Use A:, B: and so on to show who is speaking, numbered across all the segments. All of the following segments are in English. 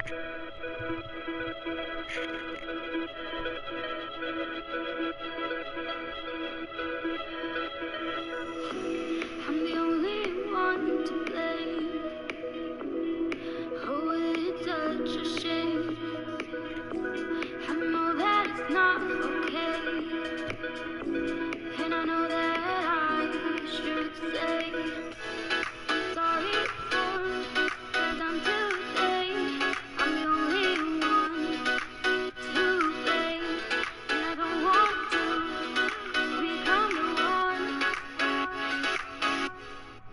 A: I'm the only one to blame. Oh, it's such a shame. I know that it's not okay, and I know that I should say I'm sorry for what done today. I'm the only one to blame, and I don't want to become the one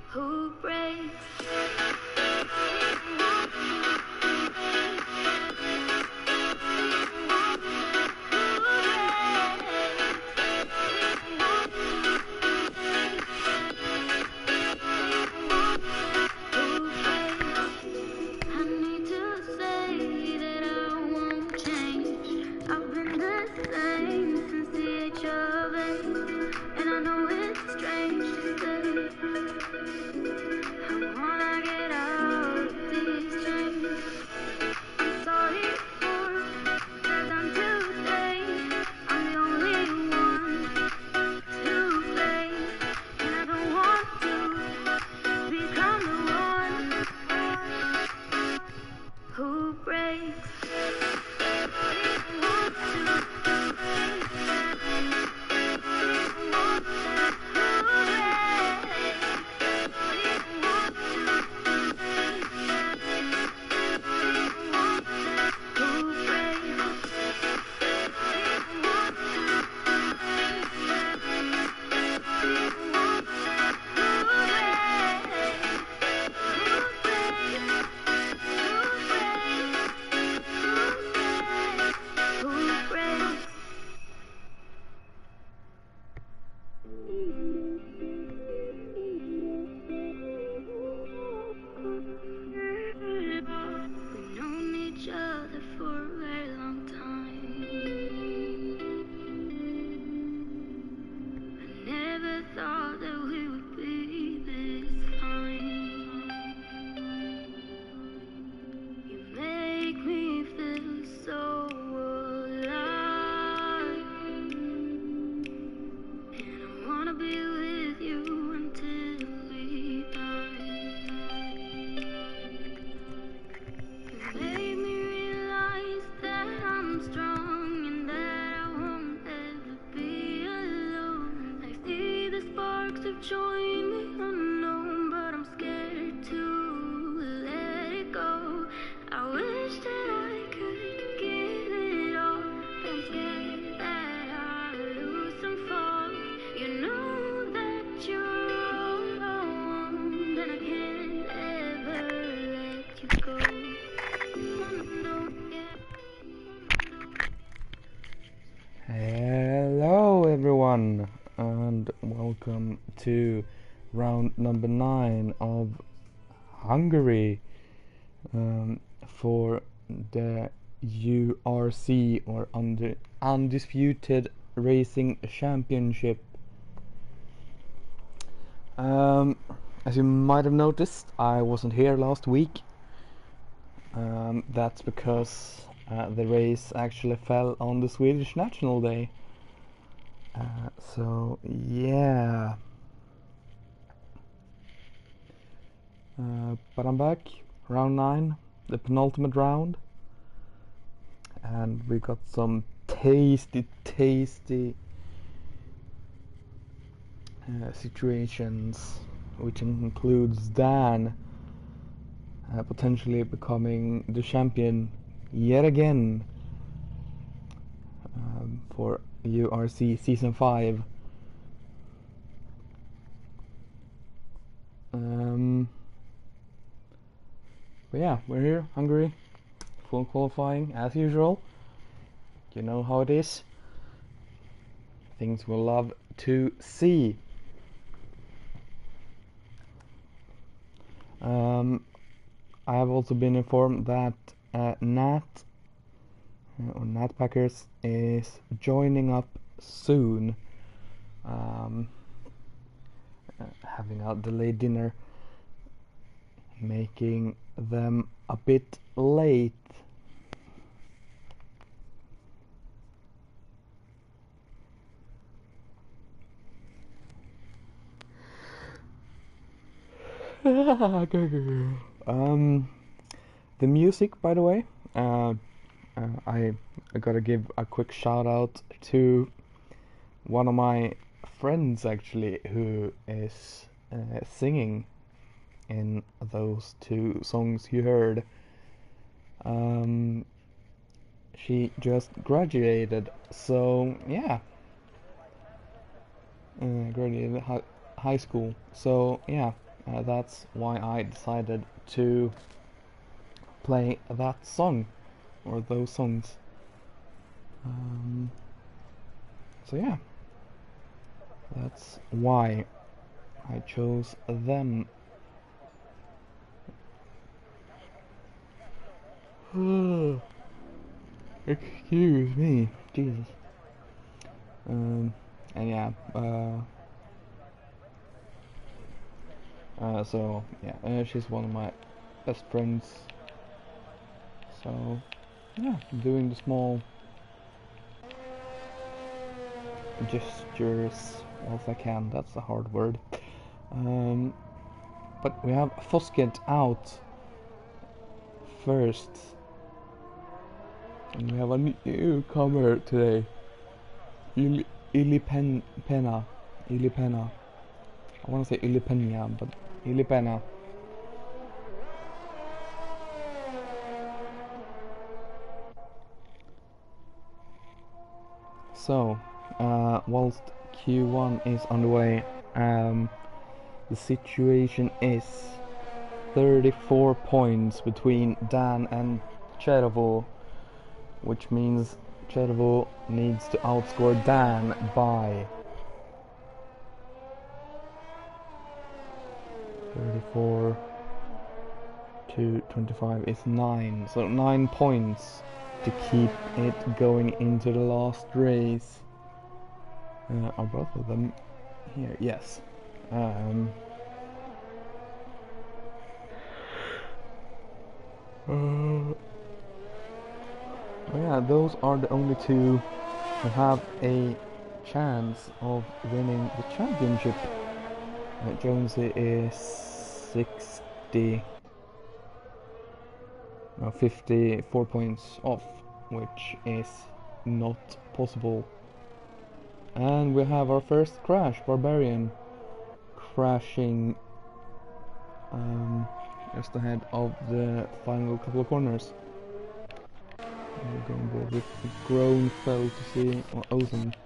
A: who breaks. Who breaks? We've known each other for a very long time. I never thought that we would be this fine. You make me feel so alive, and I wanna be with you until we die. Made me realize that I'm strong and that I won't ever be alone. I see the sparks of joy in the unknown, but I'm scared to let it go. I wish that I could give it all, but I'm scared that I'll lose and fall. You know that you're all I want, and I can't ever let you go.
B: Hello everyone, and welcome to round number 9 of Hungary for the URC, or Undisputed Racing Championship. As you might have noticed, I wasn't here last week. That's because the race actually fell on the Swedish National Day. So yeah. But I'm back, round 9, the penultimate round, and we got some tasty situations, which includes Dan potentially becoming the champion yet again for URC Season 5. But yeah, we're here, Hungary, full qualifying as usual. You know how it is. Things we'll love to see. I have also been informed that Nat Packers is joining up soon, having a delayed dinner, making them a bit late The music, by the way, I gotta give a quick shout out to one of my friends actually, who is singing in those two songs you heard. She just graduated, so yeah, graduated high school. So yeah, that's why I decided to play that song, or those songs. So yeah, that's why I chose them. Excuse me, Jesus. And yeah, so yeah, she's one of my best friends. So yeah, doing the small gestures as I can. That's a hard word. But we have Fosket out first. And we have a newcomer today. Ilipena. I want to say Ilipena, but Ilipena. So, whilst Q1 is underway, the situation is 34 points between Dan and Chervo, which means Chervo needs to outscore Dan by 34 to 25 is 9, so 9 points to keep it going into the last race. Are both of them here? Yes. Yeah, those are the only two who have a chance of winning the championship. Jonesy is 54 points off, which is not possible. And we have our first crash, Barbarian, crashing just ahead of the final couple of corners. We're going to go with Groenfeld to see, or Ozen, to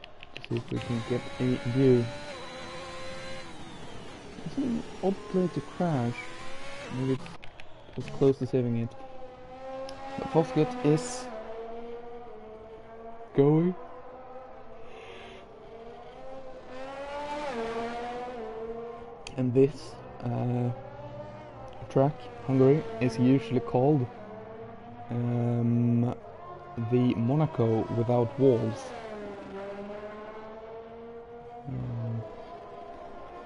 B: see if we can get a view. It's an odd place to crash. Maybe it was close to saving it. But Fosket is going. And this track, Hungary, is usually called the Monaco without walls.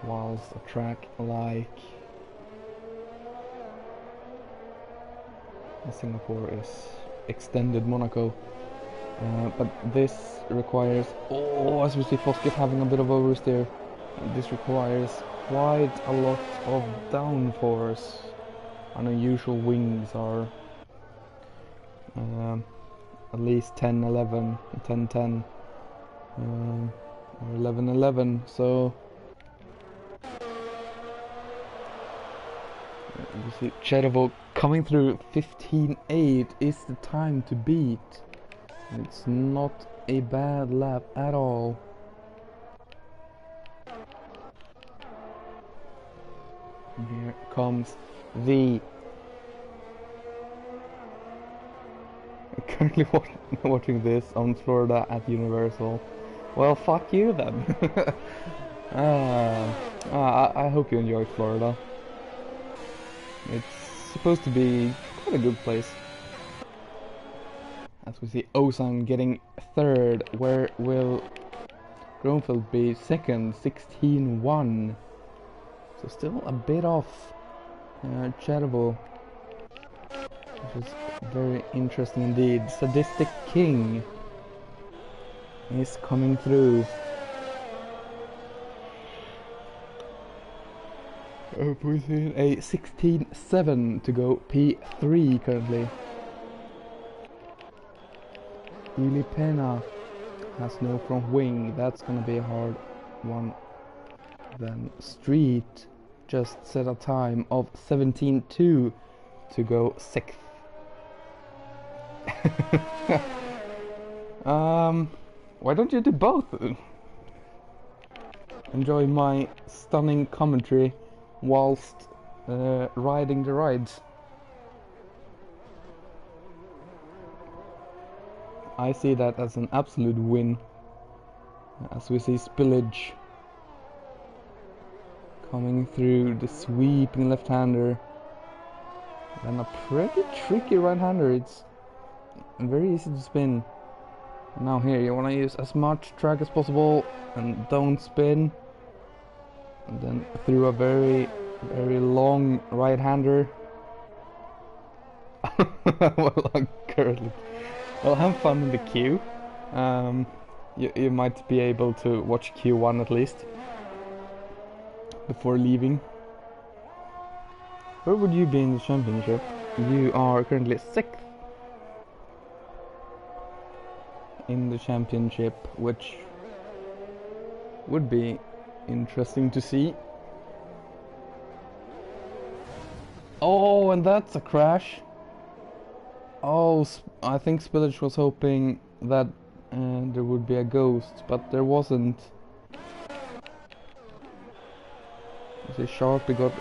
B: Whilst a track like Singapore is extended Monaco. But this requires, as we see Fosket having a bit of oversteer, this requires quite a lot of downforce. Unusual wings are at least 10-11, 10-10, or 11-11, so you see Chervo coming through 15.8 is the time to beat. It's not a bad lap at all. And here comes the currently watching this on Florida at Universal. Well, fuck you then. I hope you enjoy Florida. It's supposed to be quite a good place. As we see Ozan getting third, where will Groenfeld be second, 16-1. So still a bit off Chervo, which is very interesting indeed. Sadistic King is coming through. Within a 16-7 to go P3 currently. Ili Pena has no front wing, that's gonna be a hard one. Then Street just set a time of 17-2 to go 6th. Why don't you do both? Enjoy my stunning commentary whilst riding the rides. I see that as an absolute win, as we see Spillage coming through the sweeping left-hander and a pretty tricky right-hander. It's very easy to spin. And now here you want to use as much track as possible and don't spin, and then through a very long right-hander. Well, have fun in the queue. You might be able to watch Q1 at least before leaving. Where would you be in the championship? You are currently 6th in the championship, which would be interesting to see. Oh, and that's a crash. Oh, I think Spillage was hoping that there would be a ghost, but there wasn't. The Sharpie got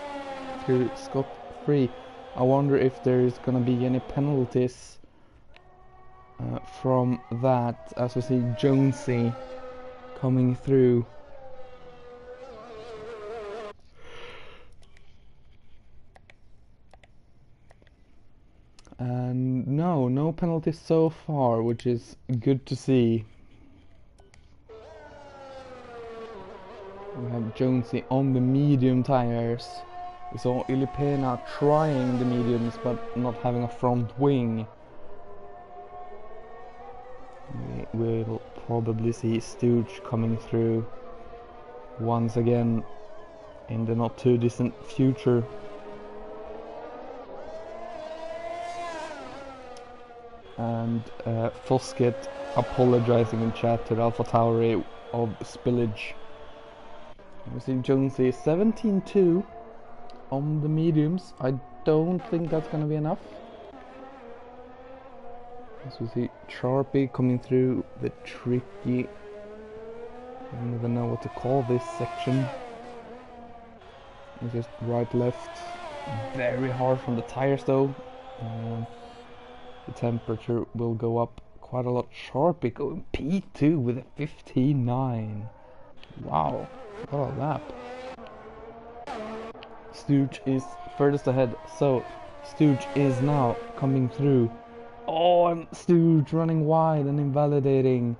B: through scot-free. I wonder if there's gonna be any penalties from that, as we see Jonesy coming through. And no penalties so far, which is good to see. We have Jonesy on the medium tires. We saw Ili Pena trying the mediums but not having a front wing. We will probably see Stooge coming through once again in the not too distant future. And Foskett apologizing in chat to the Alpha Tauri of Spillage. We see Jonesy 17-2 on the mediums. I don't think that's gonna be enough. As we see Sharpie coming through the tricky, I don't even know what to call this section. It's just right left, very hard from the tires though. The temperature will go up quite a lot. Sharpie going P2 with a 15.9. Wow, what a lap. Stooge is furthest ahead, so Stooge is now coming through. Oh, and Stooge running wide and invalidating.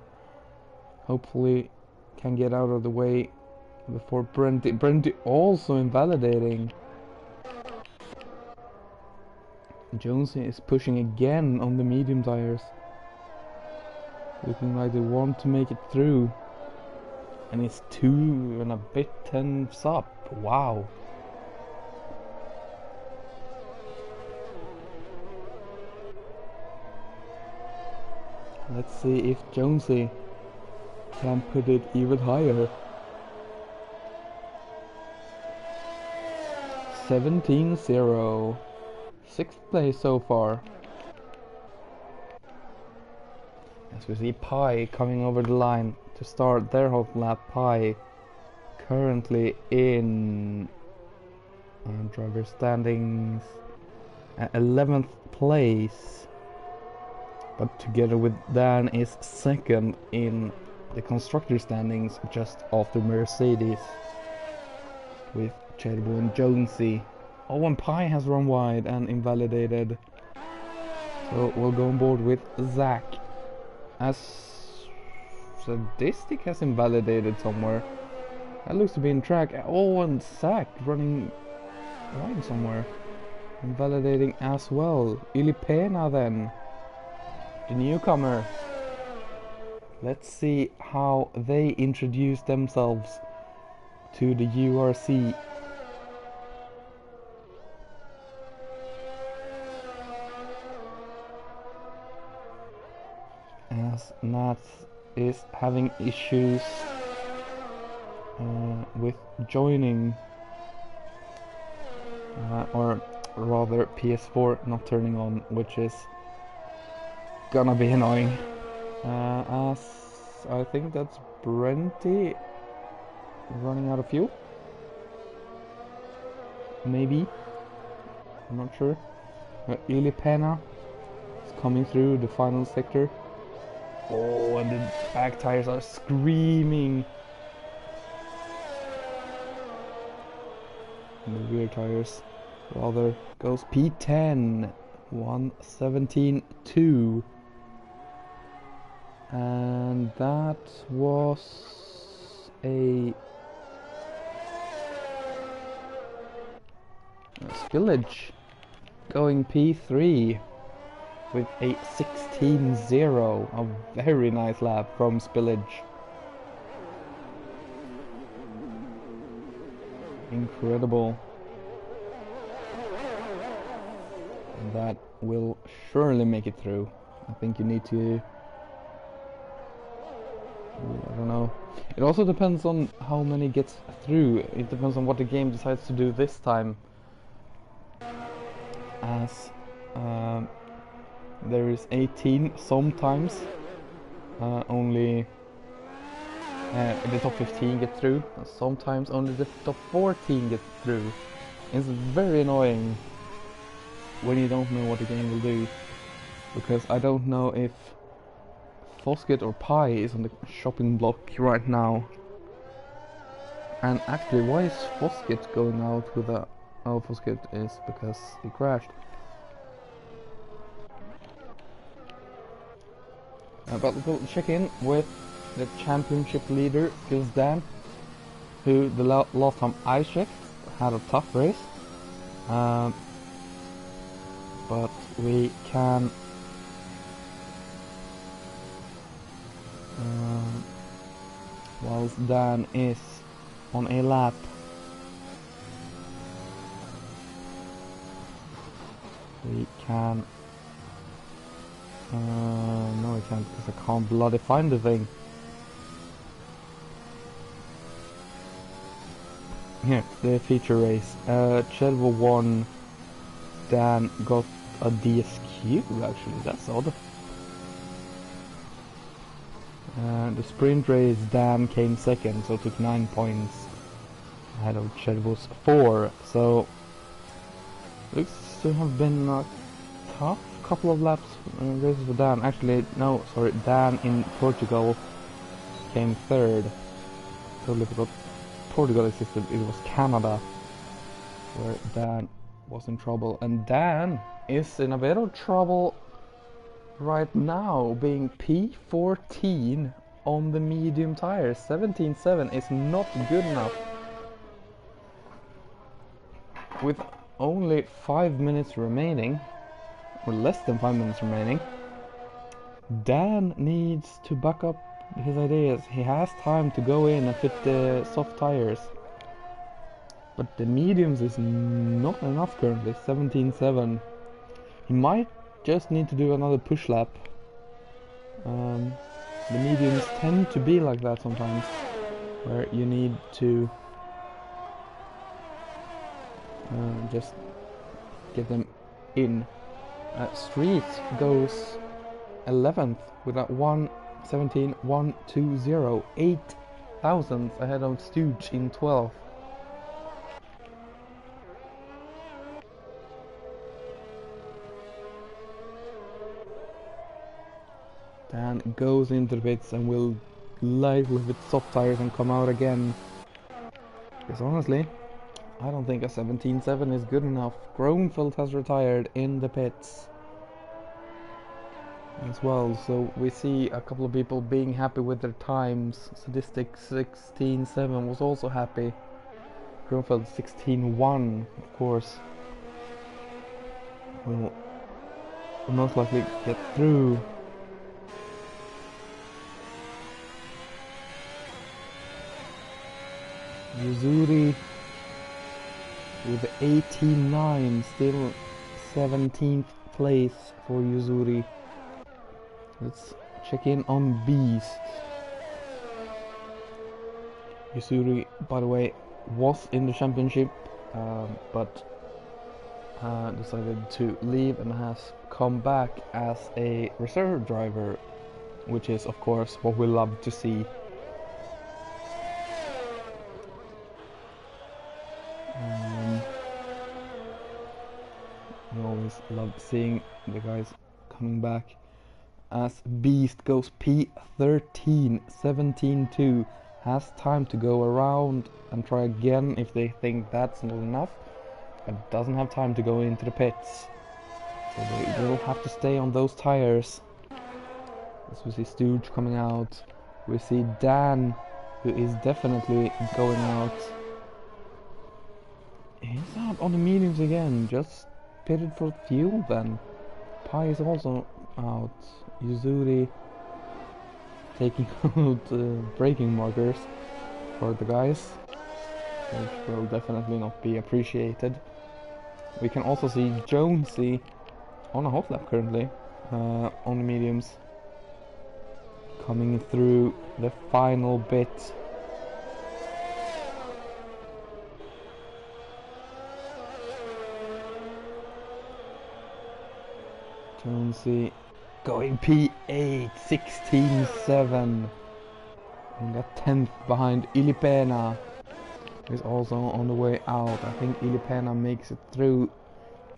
B: Hopefully can get out of the way before Brenty. Brenty also invalidating. Jonesy is pushing again on the medium tires. Looking like they want to make it through. And it's 2 and a bit tenths up. Wow. Let's see if Jonesy can put it even higher. 17-0. 6th place so far. As we see Pi coming over the line to start their hot lap. Pi currently in driver standings at 11th place, but together with Dan is 2nd in the constructor standings, just after Mercedes, with Cherbo and Jonesy. Oh, and Pi has run wide and invalidated. So we'll go on board with Zach. As Sadistic has invalidated somewhere. That looks to be in track. Oh, and Zach running wide somewhere. Invalidating as well. Ili Pena then. The newcomer. Let's see how they introduce themselves to the URC. as Nat is having issues with joining, or rather PS4 not turning on, which is gonna be annoying. As I think that's Brenty running out of fuel. Maybe. I'm not sure. Ilipena is coming through the final sector. Oh, and the back tires are screaming. And the rear tires rather goes P10, 1:17.2. And that was a spillage going P3 with a 16.0, a very nice lap from spillage. Incredible. And that will surely make it through. I think you need to, I don't know. It also depends on how many gets through. It depends on what the game decides to do this time. As there is 18 sometimes, only the top 15 get through, and sometimes only the top 14 get through. It's very annoying when you don't know what the game will do, because I don't know if Fosket or Pi is on the shopping block right now. And actually, why is Fosket going out with a... Oh, Fosket is because he crashed. But we'll check in with the championship leader, Gilsdan, who the last time I checked had a tough race. But we can... whilst Dan is on a lap, we can... no I can't, because I can't bloody find the thing. Here, the feature race. Chelvo won, Dan got a DSQ actually, that's odd. The sprint race, Dan came second, so took 9 points ahead of Chelvo's 4. So looks to have been a tough couple of laps races for Dan. Actually, no, sorry, Dan in Portugal came third. Totally forgot Portugal existed. It was Canada where Dan was in trouble, and Dan is in a bit of trouble right now, being P14 on the medium tires. 17.7 is not good enough. With only 5 minutes remaining, or less than 5 minutes remaining, Dan needs to back up his ideas. He has time to go in and fit the soft tires, but the mediums is not enough currently. 17.7. He might just need to do another push lap. The mediums tend to be like that sometimes, where you need to just get them in. Street goes 11th with a 1:17.120, 8 thousandths ahead of Stooge in 12th. Dan goes into the pits and will lively with soft tires and come out again. Because honestly, I don't think a 17.7 is good enough. Gromfeld has retired in the pits as well, so we see a couple of people being happy with their times. Sadistic 16.7 was also happy. Gromfeld 16.1, of course, will most likely get through. Yuzuri with 89, still 17th place for Yuzuri. Let's check in on Beast. Yusuri, by the way, was in the championship, but decided to leave and has come back as a reserve driver, which is of course what we love to see. We always love seeing the guys coming back. As Beast goes P13, 17-2, has time to go around and try again if they think that's not enough, but doesn't have time to go into the pits. So they will have to stay on those tires. As we see Stooge coming out, we see Dan, who is definitely going out. He's out on the mediums again, just pitted for fuel then. Pi is also out. Yuzuri taking out braking markers for the guys, which will definitely not be appreciated. We can also see Jonesy on a hot lap currently, on the mediums, coming through the final bit. Jonesy going P8, 16-7. And got 10th behind Ilipena, who's also on the way out. I think Ilipena makes it through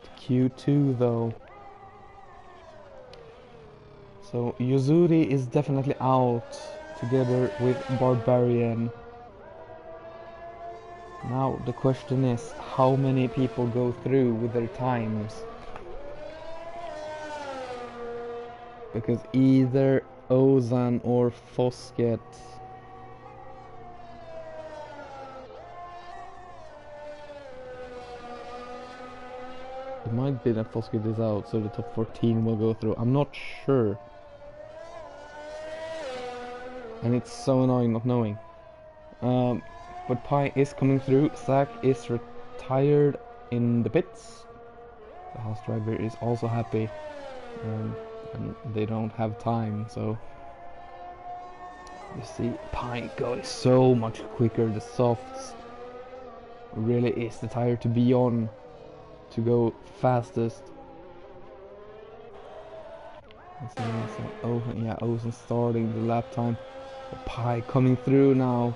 B: to Q2 though. So Yuzuri is definitely out together with Barbarian. Now the question is, how many people go through with their times? Because either Ozan or Fosket it might be that Fosket is out, so the top 14 will go through. I'm not sure. And it's so annoying not knowing. But Pi is coming through. Zach is retired in the pits. The house driver is also happy. And they don't have time, so you see Pi going so much quicker. The softs really is the tire to be on to go fastest. Oh yeah, Ozen starting the lap time. Pi coming through now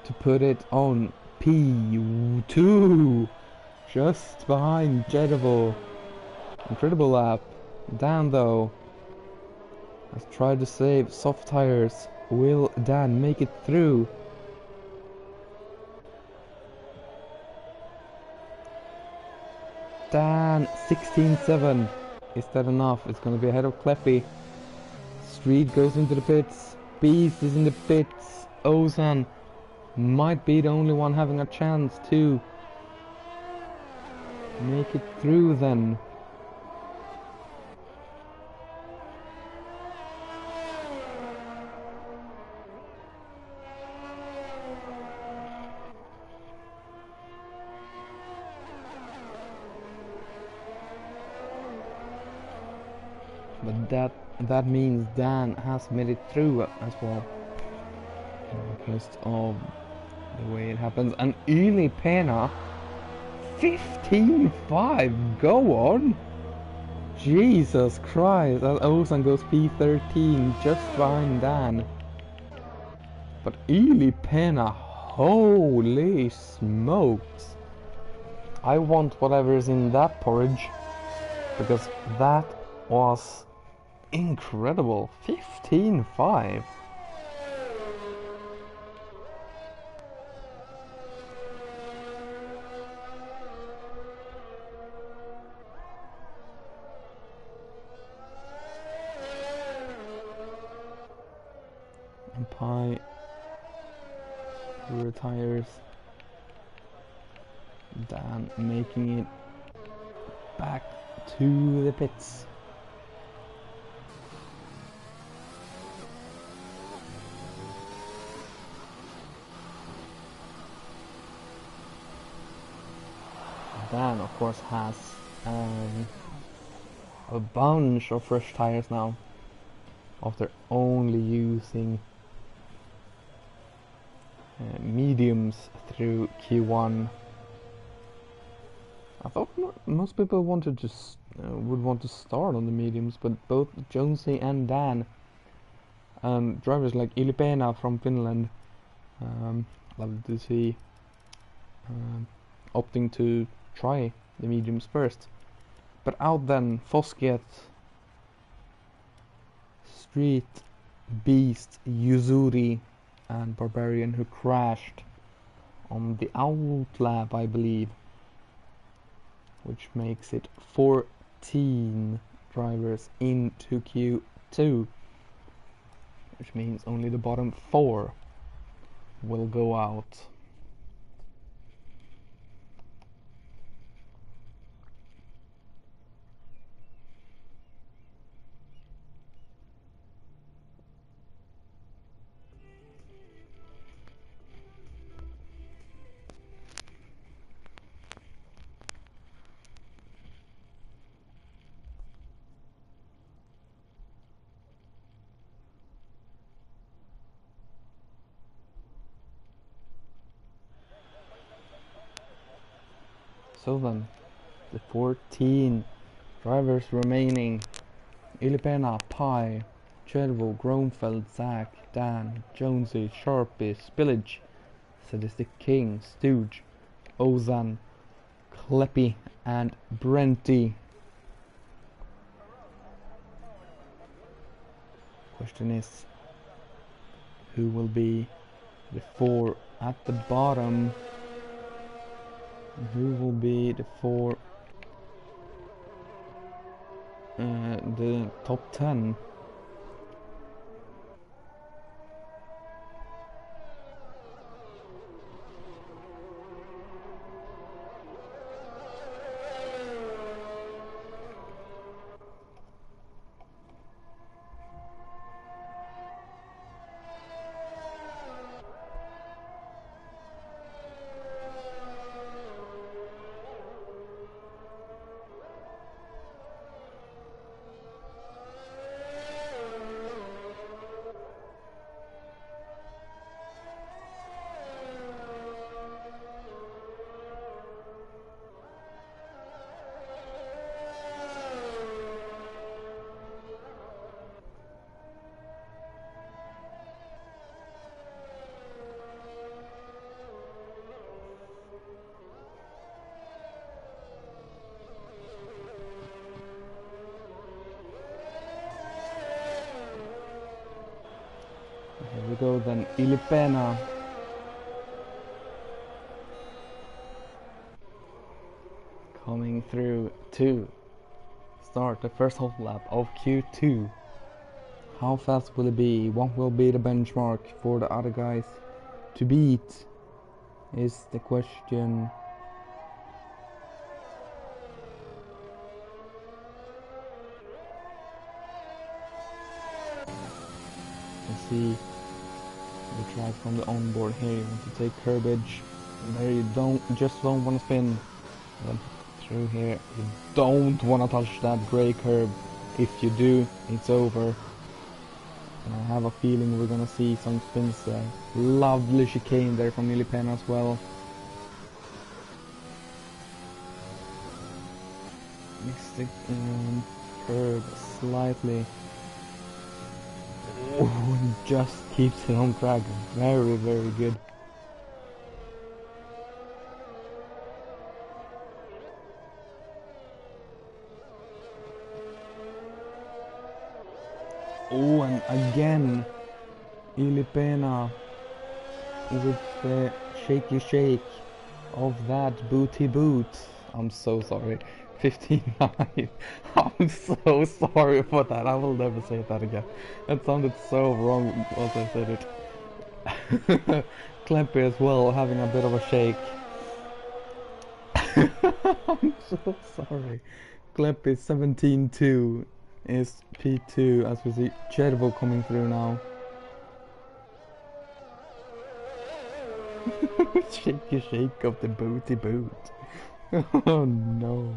B: to put it on P2, just behind Jedable. Incredible lap. Dan though has tried to save soft tires. Will Dan make it through? Dan 16-7. Is that enough? It's gonna be ahead of Kleppy. Street goes into the pits. Beast is in the pits. Ozan might be the only one having a chance to make it through then. But that means Dan has made it through as well, because of the way it happens. And Ili Pena 15-5. Go on, Jesus Christ. And Ozan goes P13 just behind Dan. But Ili Pena, holy smokes, I want whatever is in that porridge, because that was incredible. 15-5. And Pi retires. Dan making it back to the pits. Dan, of course, has a bunch of fresh tires now. after only using mediums through Q1. I thought most people wanted to would want to start on the mediums, but both Jonesy and Dan, drivers like Ilipena from Finland, love to see opting to try the mediums first. But out then, Fosket, Street Beast, Yuzuri, and Barbarian, who crashed on the outlap, I believe, which makes it 14 drivers into Q2, which means only the bottom 4 will go out. So then, the 14 drivers remaining: Ilipena, Pi, Chervo, Gromfeld, Zach, Dan, Jonesy, Sharpie, Spillage, Sadistic King, Stooge, Ozan, Kleppy, and Brenty. Question is, who will be the 4 at the bottom? Who will be the 4, the top 10? Here we go then, Ilipena. Coming through to start the first half lap of Q2. How fast will it be? What will be the benchmark for the other guys to beat? Is the question. You see the track from the onboard here. You want to take curbage. There you don't want to spin. Then through here, you don't want to touch that grey curb. If you do, it's over. And I have a feeling we're gonna see some spins there. Lovely chicane there from Ilipena as well. Mixed the curb slightly. Oh, just keeps it on track. Very, very good. Oh, and again, Ilipena with the shaky shake of that booty boot. I'm so sorry. 59. I'm so sorry for that. I will never say that again. That sounded so wrong once I said it. Kleppy as well, having a bit of a shake. I'm so sorry. Kleppy 17-2 is P2 as we see Chervo coming through now. Shaky shake of the booty boot. Oh no.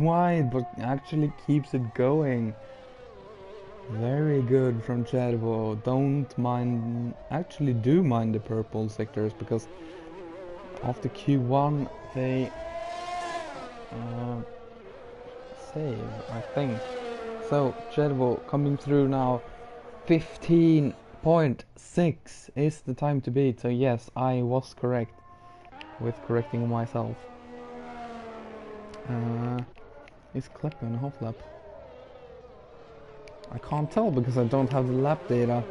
B: wide, but actually keeps it going. Very good from Chervo. Don't mind, actually do mind the purple sectors, because after Q1 they save, I think. So Chervo coming through now. 15.6 is the time to beat, so yes, I was correct with correcting myself. Is Kleppe in a half lap? I can't tell because I don't have the lap data.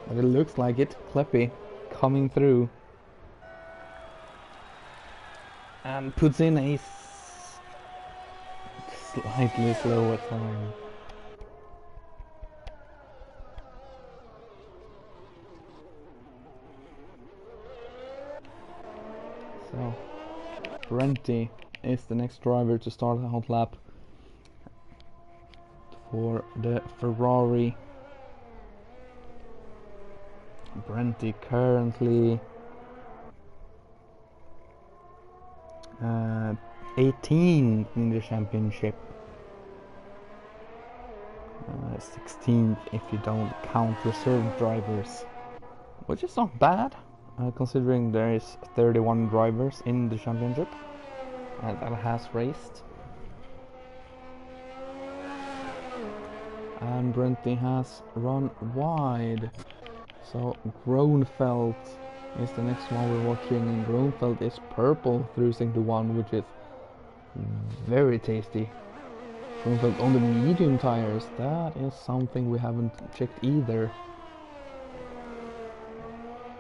B: But it looks like it. Kleppe coming through. And puts in a slightly slower time. So, Renty is the next driver to start the hot lap for the Ferrari. Renty currently 18th in the championship. 16th if you don't count reserve drivers, which is not bad considering there is 31 drivers in the championship that has raced. And Brenty has run wide, so Groenfeld is the next one we're watching, and Groenfeld is purple through sector 1, which is very tasty. Groenfeld on the medium tires, that is something we haven't checked either.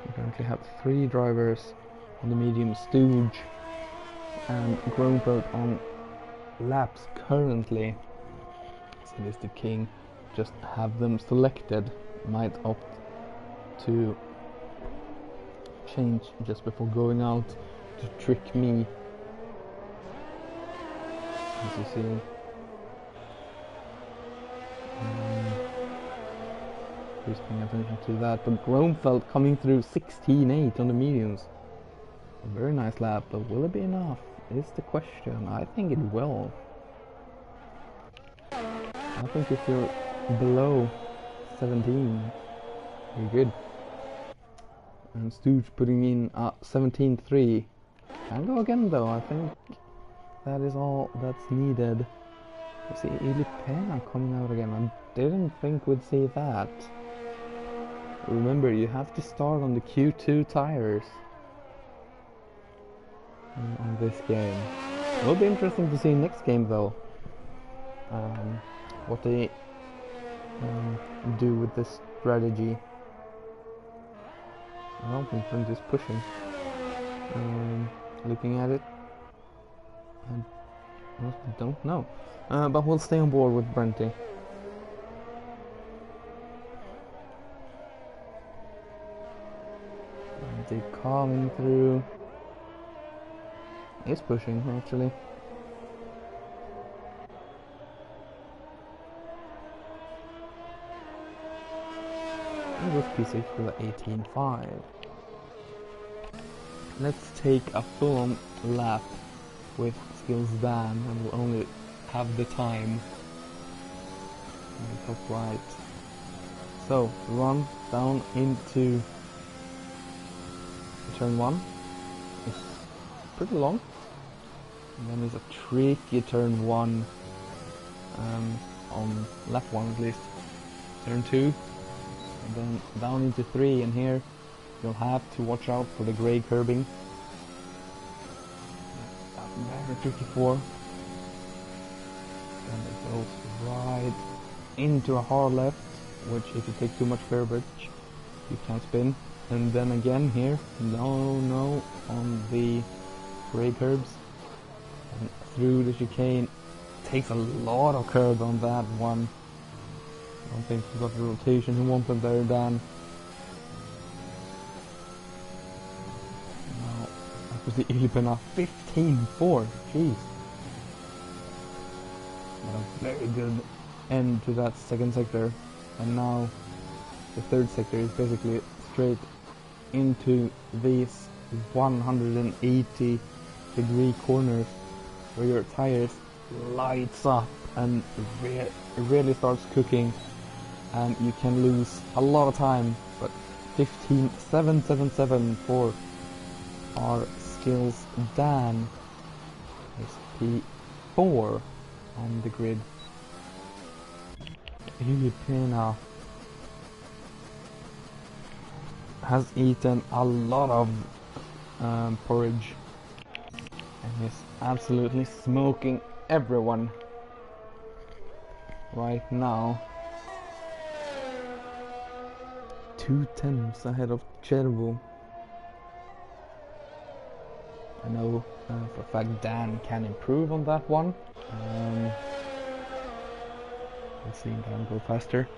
B: We currently have 3 drivers on the medium, Stooge and Groenfeld on laps currently. Zenith the King, just have them selected, might opt to change just before going out to trick me. As you see, who's paying attention to that? But Groenfeld coming through 16.8 on the mediums. A very nice lap, but will it be enough? Is the question. I think it will. I think if you're below 17, you're good. And Stooge putting in 17.3. Can go again though, I think that is all that's needed. You see Eli Pena coming out again. I didn't think we'd see that. Remember, you have to start on the Q2 tires on this game. It will be interesting to see next game though. What they do with this strategy. I don't think Brent is pushing. Looking at it, I don't know. But we'll stay on board with Brenty. Brenty coming through. Is pushing actually. And with P6 for the 18.5. Let's take a full-on lap with Skills Dan, and we'll only have the time in the top right. So, run down into turn 1. It's pretty long. And then there's a tricky turn 1 on lap 1 at least. Turn 2. And then down into 3, and here you'll have to watch out for the grey curbing. Very tricky 4. And it goes right into a hard left, which if you take too much fair bridge, you can spin. And then again here, no, on the grey curbs. And through the chicane, takes a lot of curb on that one. I don't think he got the rotation he wanted there, Dan. Now, that was the Ilipena 15.4, jeez. But a very good end to that second sector. And now, the third sector is basically straight into these 180 degree corners where your tires lights up and really starts cooking, and you can lose a lot of time. But 15.777 for our skills Dan is P4 on the grid. Filipina has eaten a lot of porridge and is absolutely smoking everyone right now. 2 tenths ahead of Chervo. I know for a fact Dan can improve on that one. Let's see Dan go faster.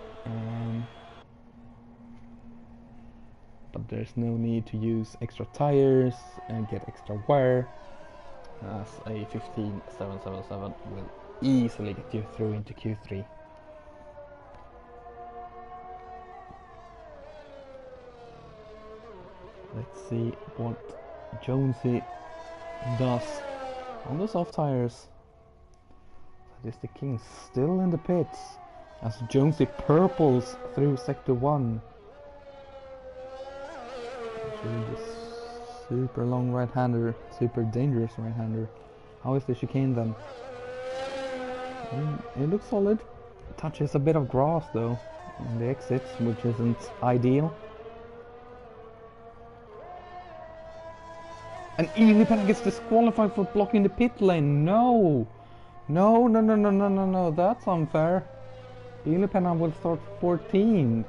B: But there's no need to use extra tires and get extra wear, as a 15.777 will easily get you through into Q3. Let's see what Jonesy does on the soft tires. Sadistic King still in the pits as Jonesy purples through sector 1. This super long right-hander, super dangerous right-hander. How is the chicane then? It looks solid. Touches a bit of grass though on the exits, which isn't ideal. And Ilipen gets disqualified for blocking the pit lane. No! No, that's unfair. Ilipen will start 14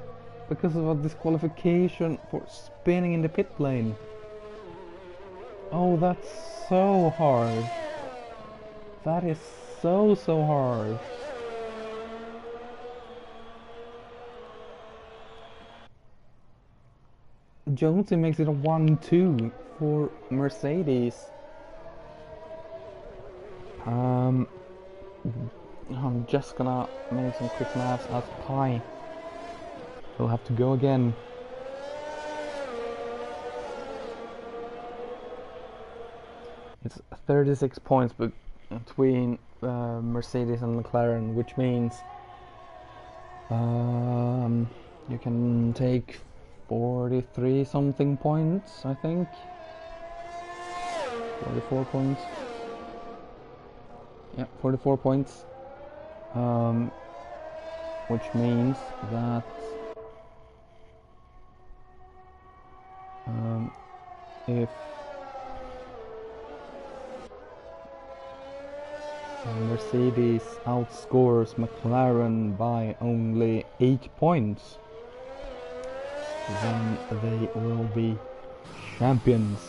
B: because of a disqualification for spinning in the pit lane. Oh, that's so hard. That is so hard. Jonesy makes it a 1-2 for Mercedes. I'm just gonna make some quick maths as pi. We'll have to go again. It's 36 points between Mercedes and McLaren, which means you can take 43 something points, I think. 44 points. Yeah, 44 points. Which means that if Mercedes outscores McLaren by only 8 points, then they will be champions.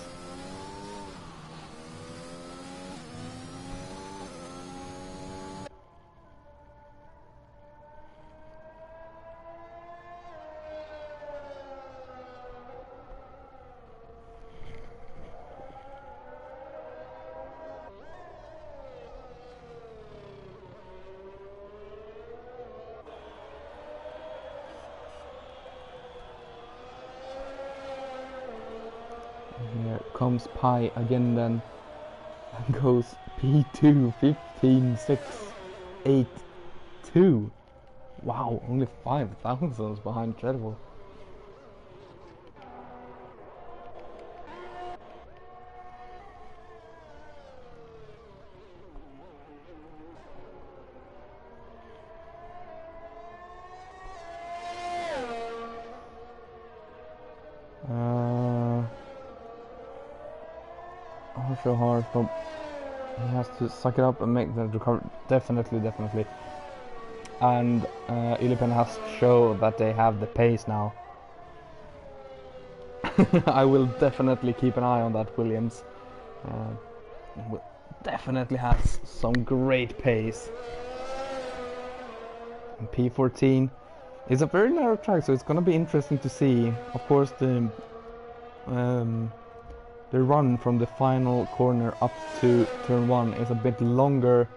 B: Here comes Pi again then, and goes P2, 15.682. Wow, only 5 thousandths behind Treadwell. So hard, but he has to suck it up and make the recovery. Definitely. And Ilipen has to show that they have the pace now. I will definitely keep an eye on that Williams. Definitely has some great pace. And P14 is a very narrow track, so it's gonna be interesting to see. Of course, the run from the final corner up to turn 1 is a bit longer,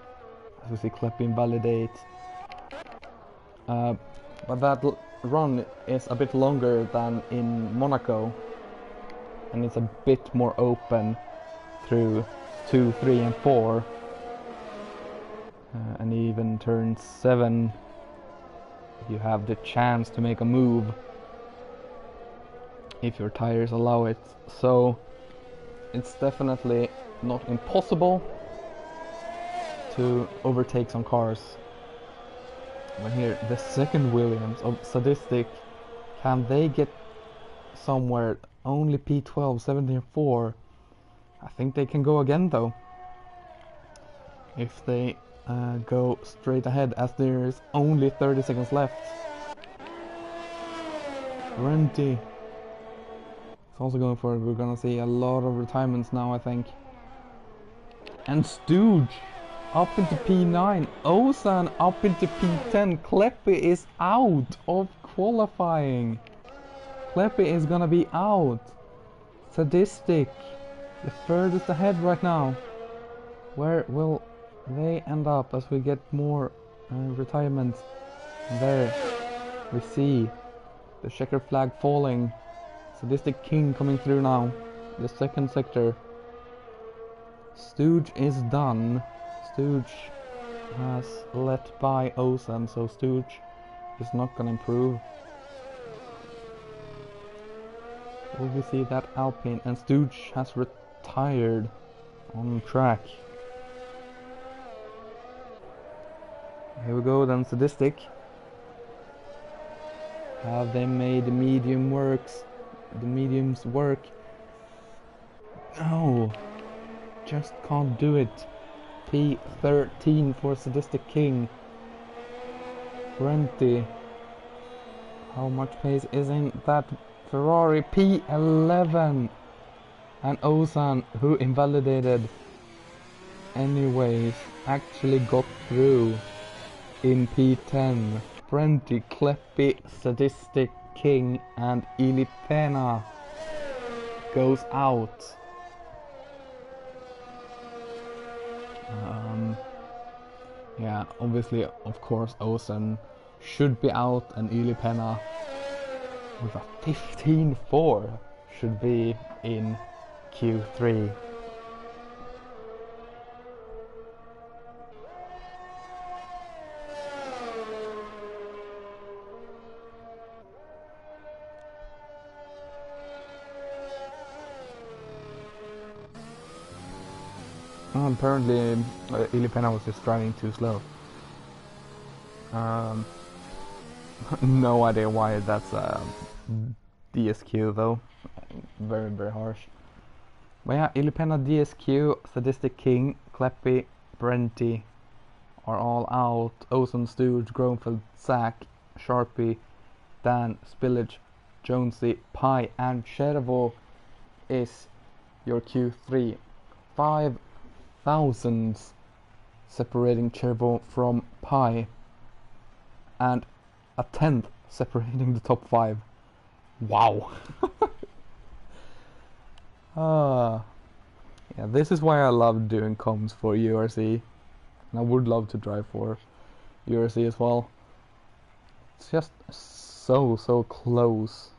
B: as we see Kleppin validate. But that run is a bit longer than in Monaco, and it's a bit more open through 2, 3 and 4, and even turn 7 you have the chance to make a move if your tires allow it. So it's definitely not impossible to overtake some cars. But here, the second Williams of Sadistic, can they get somewhere? Only P12, 17.4. I think they can go again though, if they go straight ahead, as there is only 30 seconds left. Renty is also going for it. We're gonna see a lot of retirements now, I think. And Stooge up into P9. Ozan up into P10. Kleppe is out of qualifying. Kleppe is gonna be out. Sadistic, the furthest ahead right now. Where will they end up as we get more retirements? There we see the checker flag falling. Sadistic King coming through now. The second sector. Stooge is done. Stooge has let by Ozan, so Stooge is not gonna improve. Will we see that Alpine? And Stooge has retired on track. Here we go then, Sadistic. Have they made the mediums work? No, just can't do it. P13 for Sadistic King. Renty. How much pace is in that Ferrari? P11. And Ozan, who invalidated anyways, actually got through in P10. Renty, Kleppe, Sadistic King and Ilipena goes out. Yeah, obviously, of course, Ozan should be out, and Ilipena with a 15.4 should be in Q3. Apparently, Ilipena was just driving too slow. No idea why that's DSQ though. Very, very harsh. But yeah, Ilipena, DSQ, Sadistic King, Kleppe, Renty are all out. Ozan, Stooge, Gronfeld, Zach, Sharpie, Dan, Spillage, Jonesy, Pi, and Chervo is your Q3. 5,000 separating Chervo from Pi, and a 10th separating the top 5. Wow. Yeah, this is why I love doing comms for URC, and I would love to drive for URC as well. It's just so close.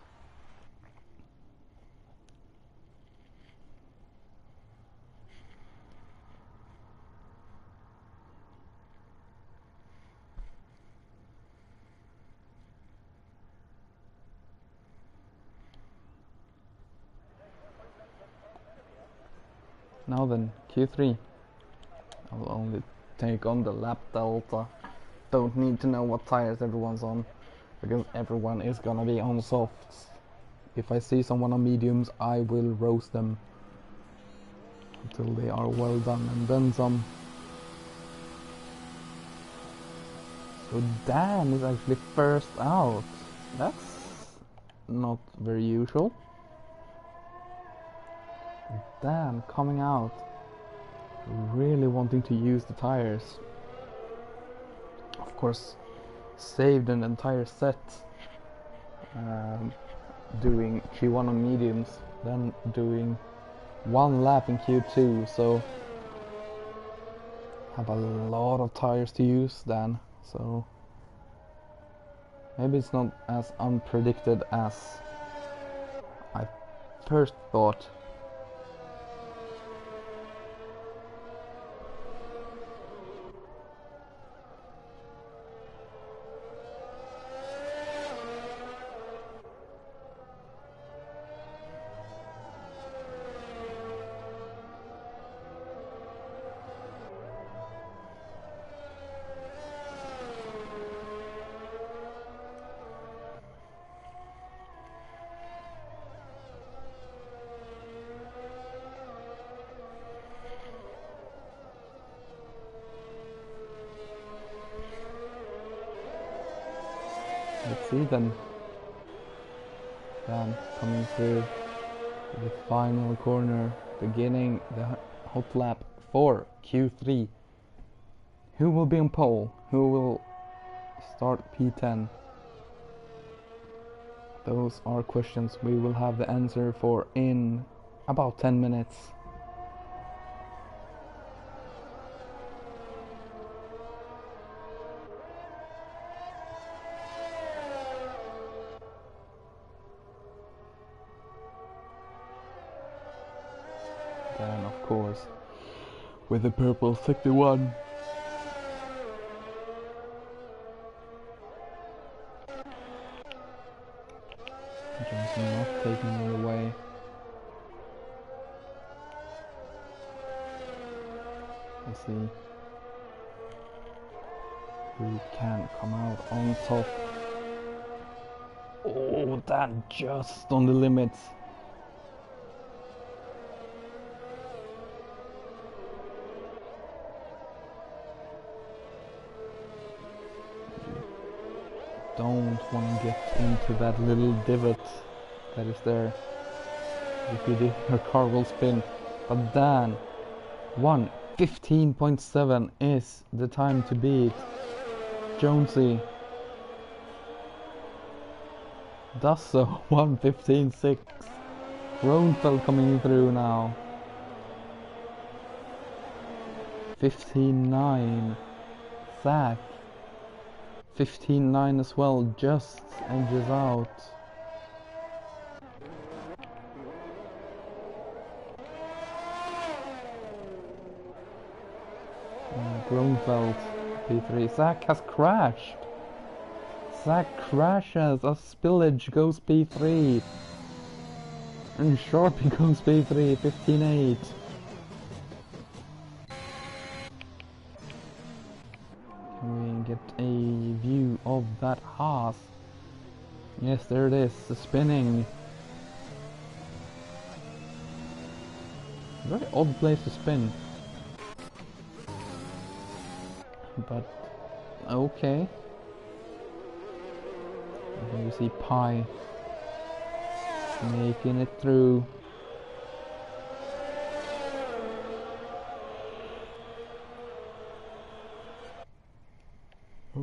B: Now then, Q3. I will only take on the lap delta. Don't need to know what tires everyone's on, because everyone is gonna be on softs. If I see someone on mediums, I will roast them until they are well done, and then some. So Dan is actually first out. That's not very usual. Dan coming out, really wanting to use the tires. Of course, saved an entire set doing Q1 on mediums, then doing one lap in Q2, so have a lot of tires to use then. So maybe it's not as unpredicted as I first thought. Let's see then. Dan coming through the final corner, beginning the hot lap for Q3. Who will be on pole? Who will start P10? Those are questions we will have the answer for in about 10 minutes. Then, of course, with the purple 61. Johnson not taking it away. Let's see who can come out on top. Oh, that just on the limits. Don't want to get into that little divot that is there. If you do, your car will spin. But then 1:15.7 is the time to beat. Jonesy does so. 1:15.6. Roenfeld coming through now. 15.9. Zach 15.9 as well, just edges out. Groenfeld P3. Zach has crashed. Zach crashes as Spillage goes P3. And Sharpie goes P3, 15.8. Can we get a view of that Haas? Yes, there it is, the spinning. Very odd place to spin. But okay. And here you see Pi making it through.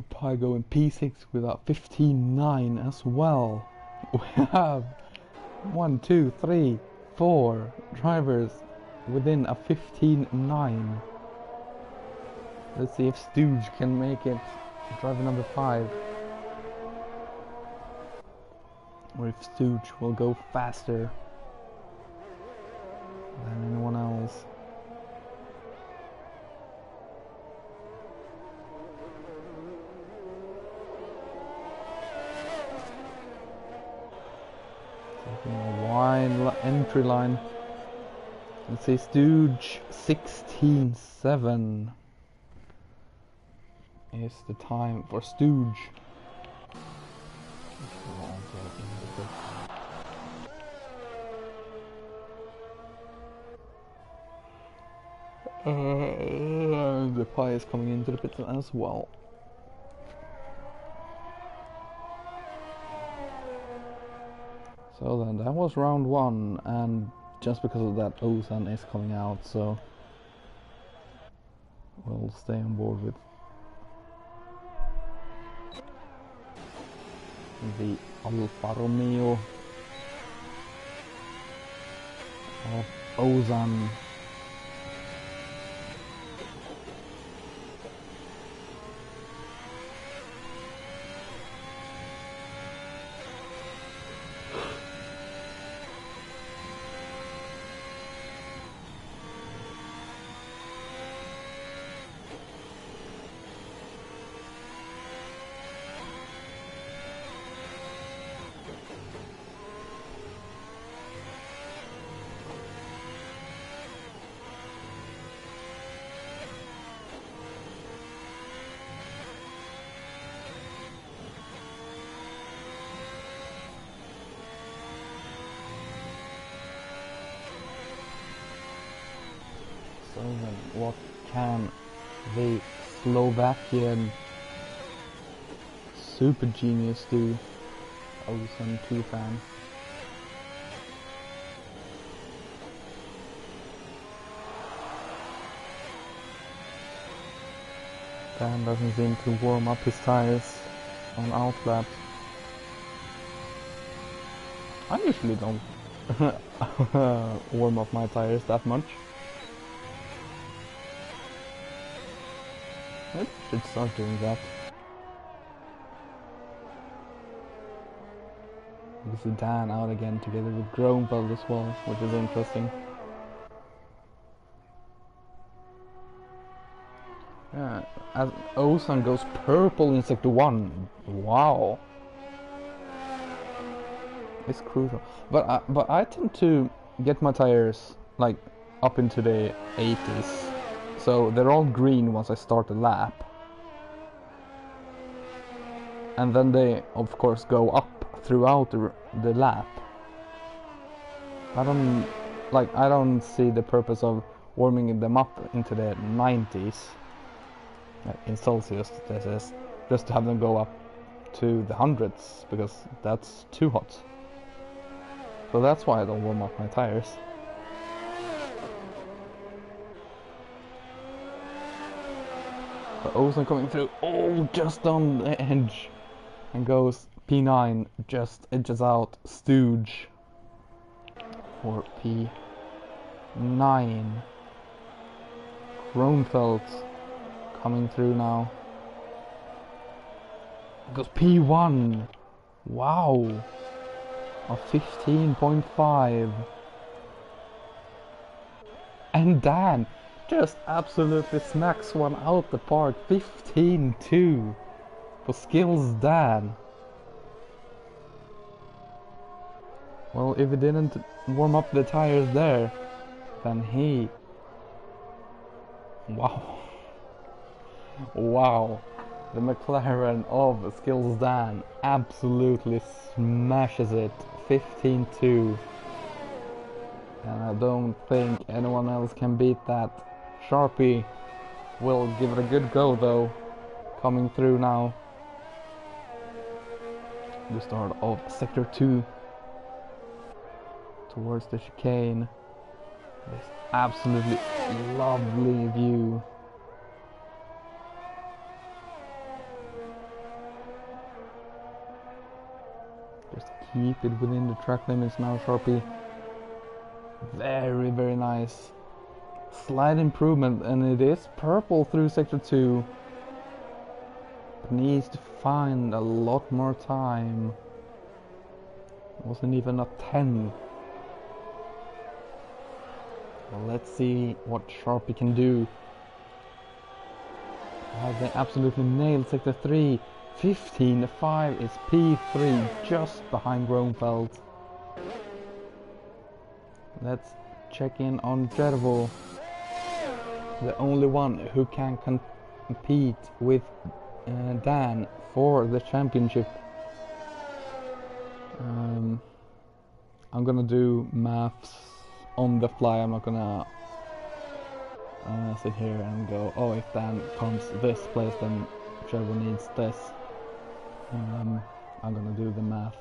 B: Pi going P6 with a 15.9 as well. We have 1, 2, 3, 4 drivers within a 15.9. Let's see if Stooge can make it. Driver number 5. Or if Stooge will go faster than anyone else. Taking a wide entry line. Let's see, Stooge 16.7 is the time for Stooge. The Pi is coming into the pit as well. So then that was round 1, and just because of that Ozan is coming out, so we'll stay on board with the Alfa Romeo of Ozan. So then, what can the Slovakian super genius do. Olsen 2 fan. Dan doesn't seem to warm up his tires on outlaps. I usually don't warm up my tires that much. I should start doing that. You see Dan out again together with Groenfeld as well, which is interesting. Yeah, as Ozan goes purple in sector 1. Wow. It's crucial. But I tend to get my tires like up into the 80s. So they're all green once I start the lap. And then they of course go up throughout the lap. I don't see the purpose of warming them up into the 90s in Celsius, this is, just to have them go up to the hundreds, because that's too hot. So that's why I don't warm up my tires. But Ozan coming through, oh, just on the edge, and goes P9, just edges out Stooge for P9. Groenfeld coming through now. Goes P1. Wow. A 15.5. And Dan just absolutely smacks one out the park. 15-2 for Skills Dan. Well, if he didn't warm up the tires there, then he... Wow. Wow. The McLaren of Skills Dan absolutely smashes it. 15-2. And I don't think anyone else can beat that. Sharpie will give it a good go though. Coming through now. The start of Sector 2. Towards the chicane. This absolutely lovely view. Just keep it within the track limits now, Sharpie. Very, very nice. Slight improvement, and it is purple through Sector 2. But needs to find a lot more time. Wasn't even a 10. Well, let's see what Sharpie can do. They absolutely nailed Sector 3. 15-5 is P3, just behind Groenfeld. Let's check in on Jervo, the only one who can compete with Dan for the championship. I'm gonna do maths on the fly. I'm not gonna sit here and go, oh, if Dan comes this place, then Jervo needs this. I'm gonna do the math.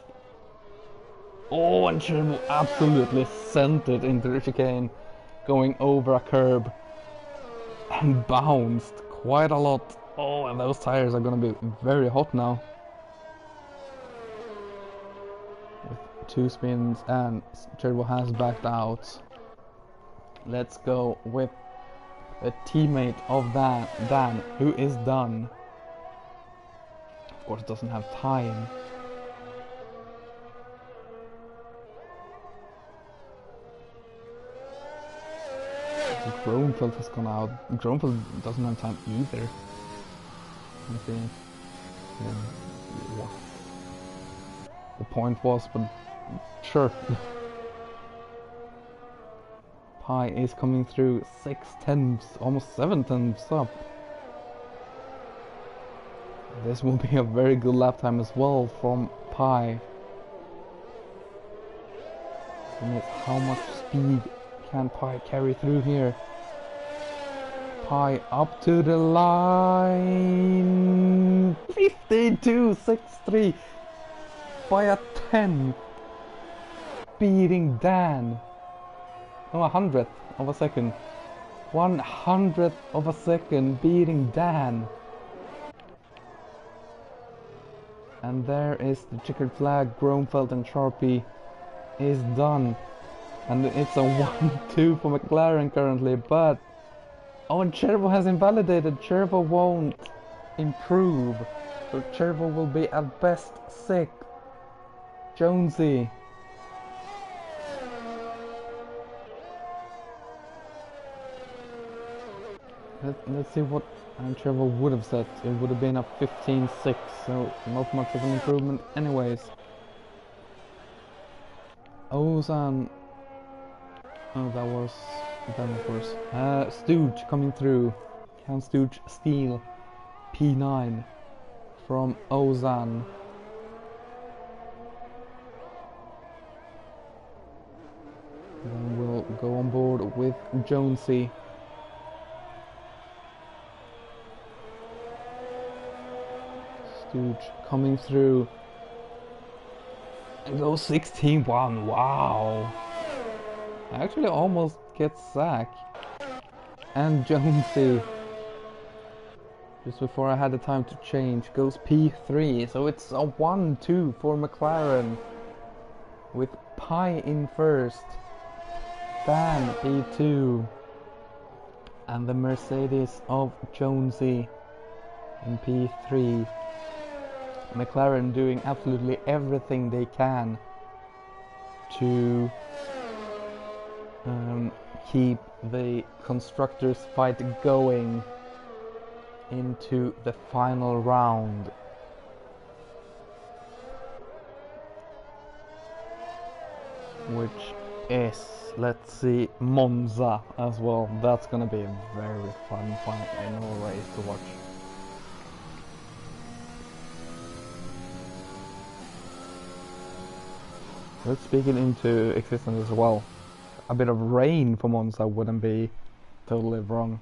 B: Oh, and Jervo absolutely sent it into the chicane, going over a curb and bounced quite a lot. Oh, and those tires are gonna be very hot now. With 2 spins, and Jervo has backed out. Let's go with a teammate of Dan, who is done. Of course, doesn't have time. Groenfeld has gone out. Groenfeld doesn't have time either. I think. What the point was, but sure. Pi is coming through 6/10, almost 7/10 up. This will be a very good lap time as well from Pi. And how much speed can Pi carry through here? Pi up to the line. 15 They do 6-3 by a 10, beating Dan. No, 100th of a second. 100th of a second, beating Dan. And there is the checkered flag. Gromfeld and Sharpie is done. And it's a 1-2 for McLaren currently, but oh, and Chervo has invalidated. Chervo won't improve, so Chervo will be at best 6th. Jonesy. Let's see what Chervo would have said. It would have been a 15-6, so not much of an improvement anyways. Ozan. Oh, that was done, of course. Stooge coming through. Count Stooge Steel. P9 from Ozan. Then we'll go on board with Jonesy. Stooge coming through. And goes 16-1. Wow. Actually almost gets sacked. And Jonesy, just before I had the time to change, goes P3. So it's a 1-2 for McLaren, with Pie in first, Dan P2, and the Mercedes of Jonesy in P3. McLaren doing absolutely everything they can to keep the constructors fight going into the final round. Which is, let's see, Monza as well. That's gonna be a very fun final race to watch. Let's speak it into existence as well. A bit of rain for Monza wouldn't be totally wrong.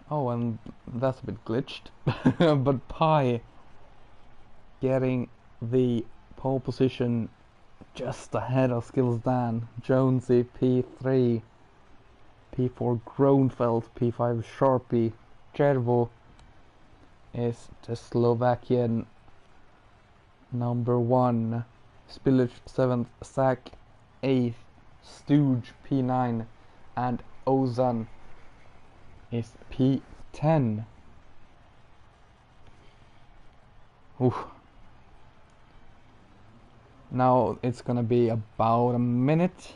B: Oh, and that's a bit glitched. But Pi getting the pole position just ahead of Skills Dan. Jonesy P3, P4 Gronfeld, P5 Sharpie. Chervo is the Slovakian number 1. Spillage 7th, Sack 8th, Stooge P9, and Ozan is P10. Oof. Now it's gonna be about a minute,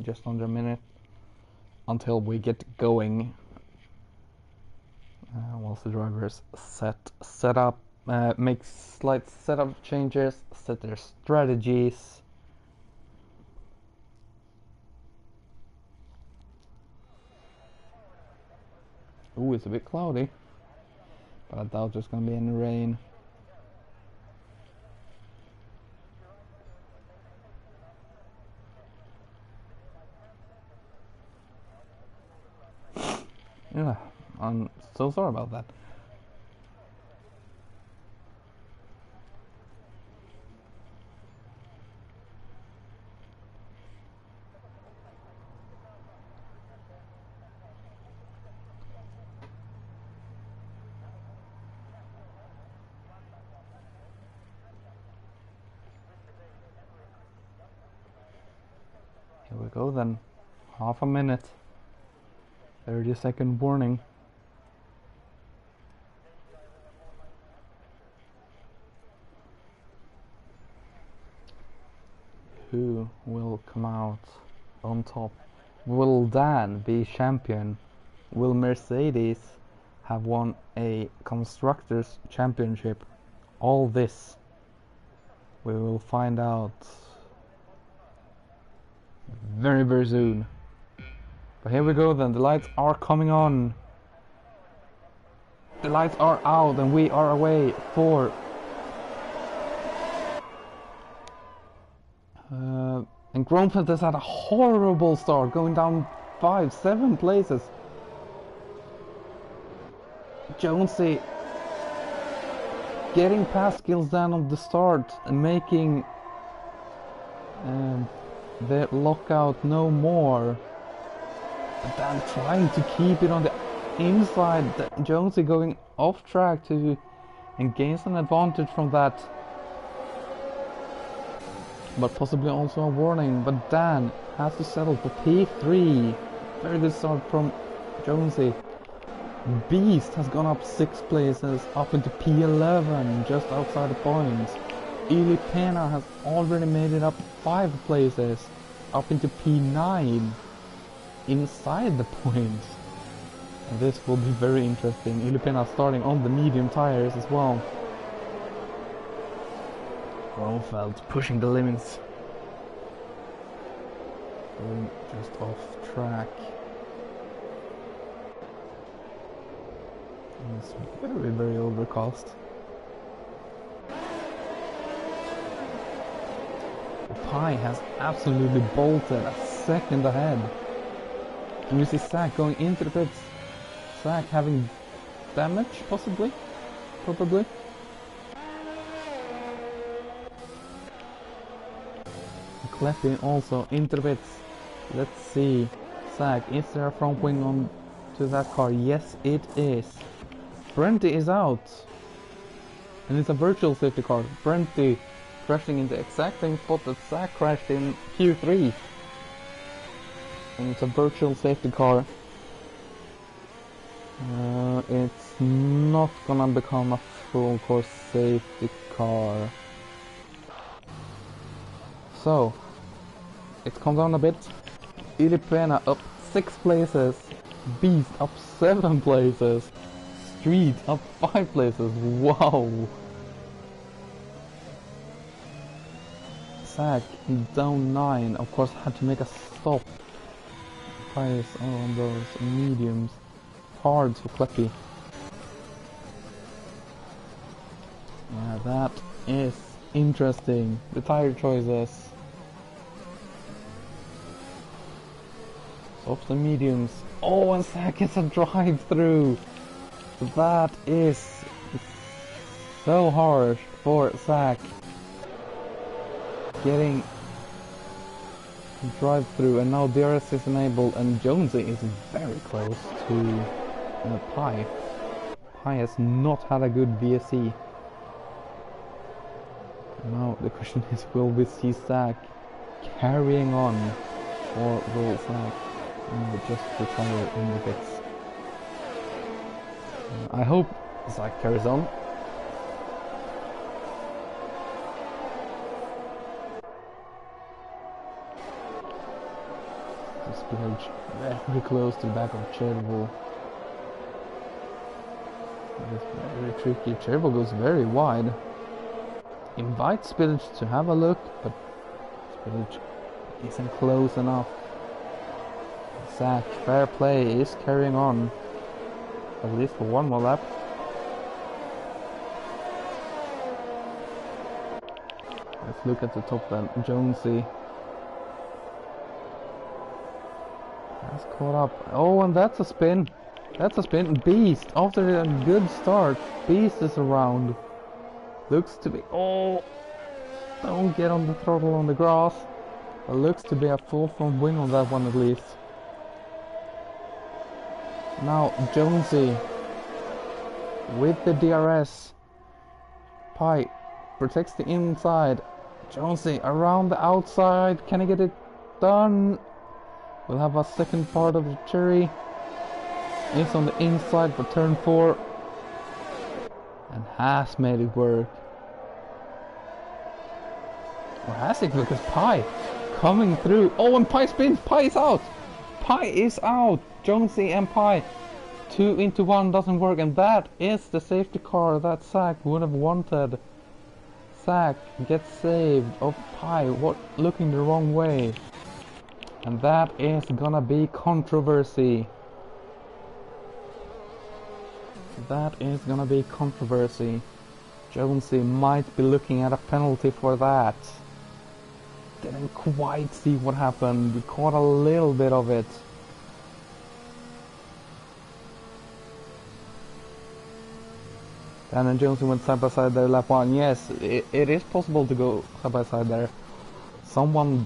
B: just under a minute, until we get going. Whilst the drivers set up, make slight setup changes, set their strategies. Ooh, it's a bit cloudy, but I doubt there's gonna be any rain. Yeah, I'm so sorry about that. Here we go then. Half a minute. 30-second warning. Who will come out on top? Will Dan be champion? Will Mercedes have won a Constructors' Championship? All this we will find out very, very soon. But here we go then, the lights are coming on. The lights are out and we are away for... and Gromfeld has had a horrible start, going down 5-7 places. Jonesy getting past skills down on the start and making the lockout no more. And then trying to keep it on the inside. Jonesy going off track to and gains an advantage from that. But possibly also a warning. But Dan has to settle for P3. Very good start from Jonesy. Beast has gone up 6 places, up into P11, just outside the points. Ili Pena has already made it up 5 places, up into P9, inside the points. And this will be very interesting. Ili Pena starting on the medium tires as well. Rofeld pushing the limits. Going just off track. It's very overcast. Pi has absolutely bolted a second ahead. And you see Zach going into the pits. Zach having damage, possibly? Probably. Kleppy also into the pits. Let's see. Zach, is there a front wing on to that car? Yes, it is. Brenty is out. And it's a virtual safety car. Brenty crashing in the exact same spot that Zach crashed in Q3. And it's a virtual safety car. It's not gonna become a full course safety car. So, it's come down a bit. Ili Pena up 6 places. Beast up 7 places. Street up 5 places. Wow. Zach down 9. Of course had to make a stop. Tires on those mediums. Hards for Kleppy. Yeah, that is interesting. The tire choices. Softs and mediums. Oh, and Zach gets a drive-through. That is so harsh for Zach. Getting drive-through, and now DRS is enabled, and Jonesy is very close to Pi. Pi has not had a good VSC. Now the question is, will we see Zach carrying on, or will Zach just retire in the pits? I hope Zach carries on. This pledge very close to the back of Chervo. It's very tricky. Chervo goes very wide. Invites Spillage to have a look, but Spillage isn't close enough. Zach, fair play, is carrying on. At least for one more lap. Let's look at the top then. Jonesy has caught up. Oh, and that's a spin. That's a spin. Beast, after a good start, Beast is around. Looks to be... Oh! Don't get on the throttle on the grass. It looks to be a full front wing on that one at least. Now Jonesy with the DRS. Pi protects the inside. Jonesy around the outside. Can he get it done? We'll have a second part of the cherry. It's on the inside for turn 4. And has made it work. Or has it? Because Pi coming through. Oh, and Pi spins. Pi is out. Pi is out. Jonesy and Pi. 2 into 1 doesn't work, and that is the safety car that Zach would have wanted. Zach gets saved of Pi looking the wrong way. And that is gonna be controversy. That is gonna be controversy. Jonesy might be looking at a penalty for that. Didn't quite see what happened. We caught a little bit of it. Dan and Jonesy went side by side there lap 1. Yes, it is possible to go side by side there. Someone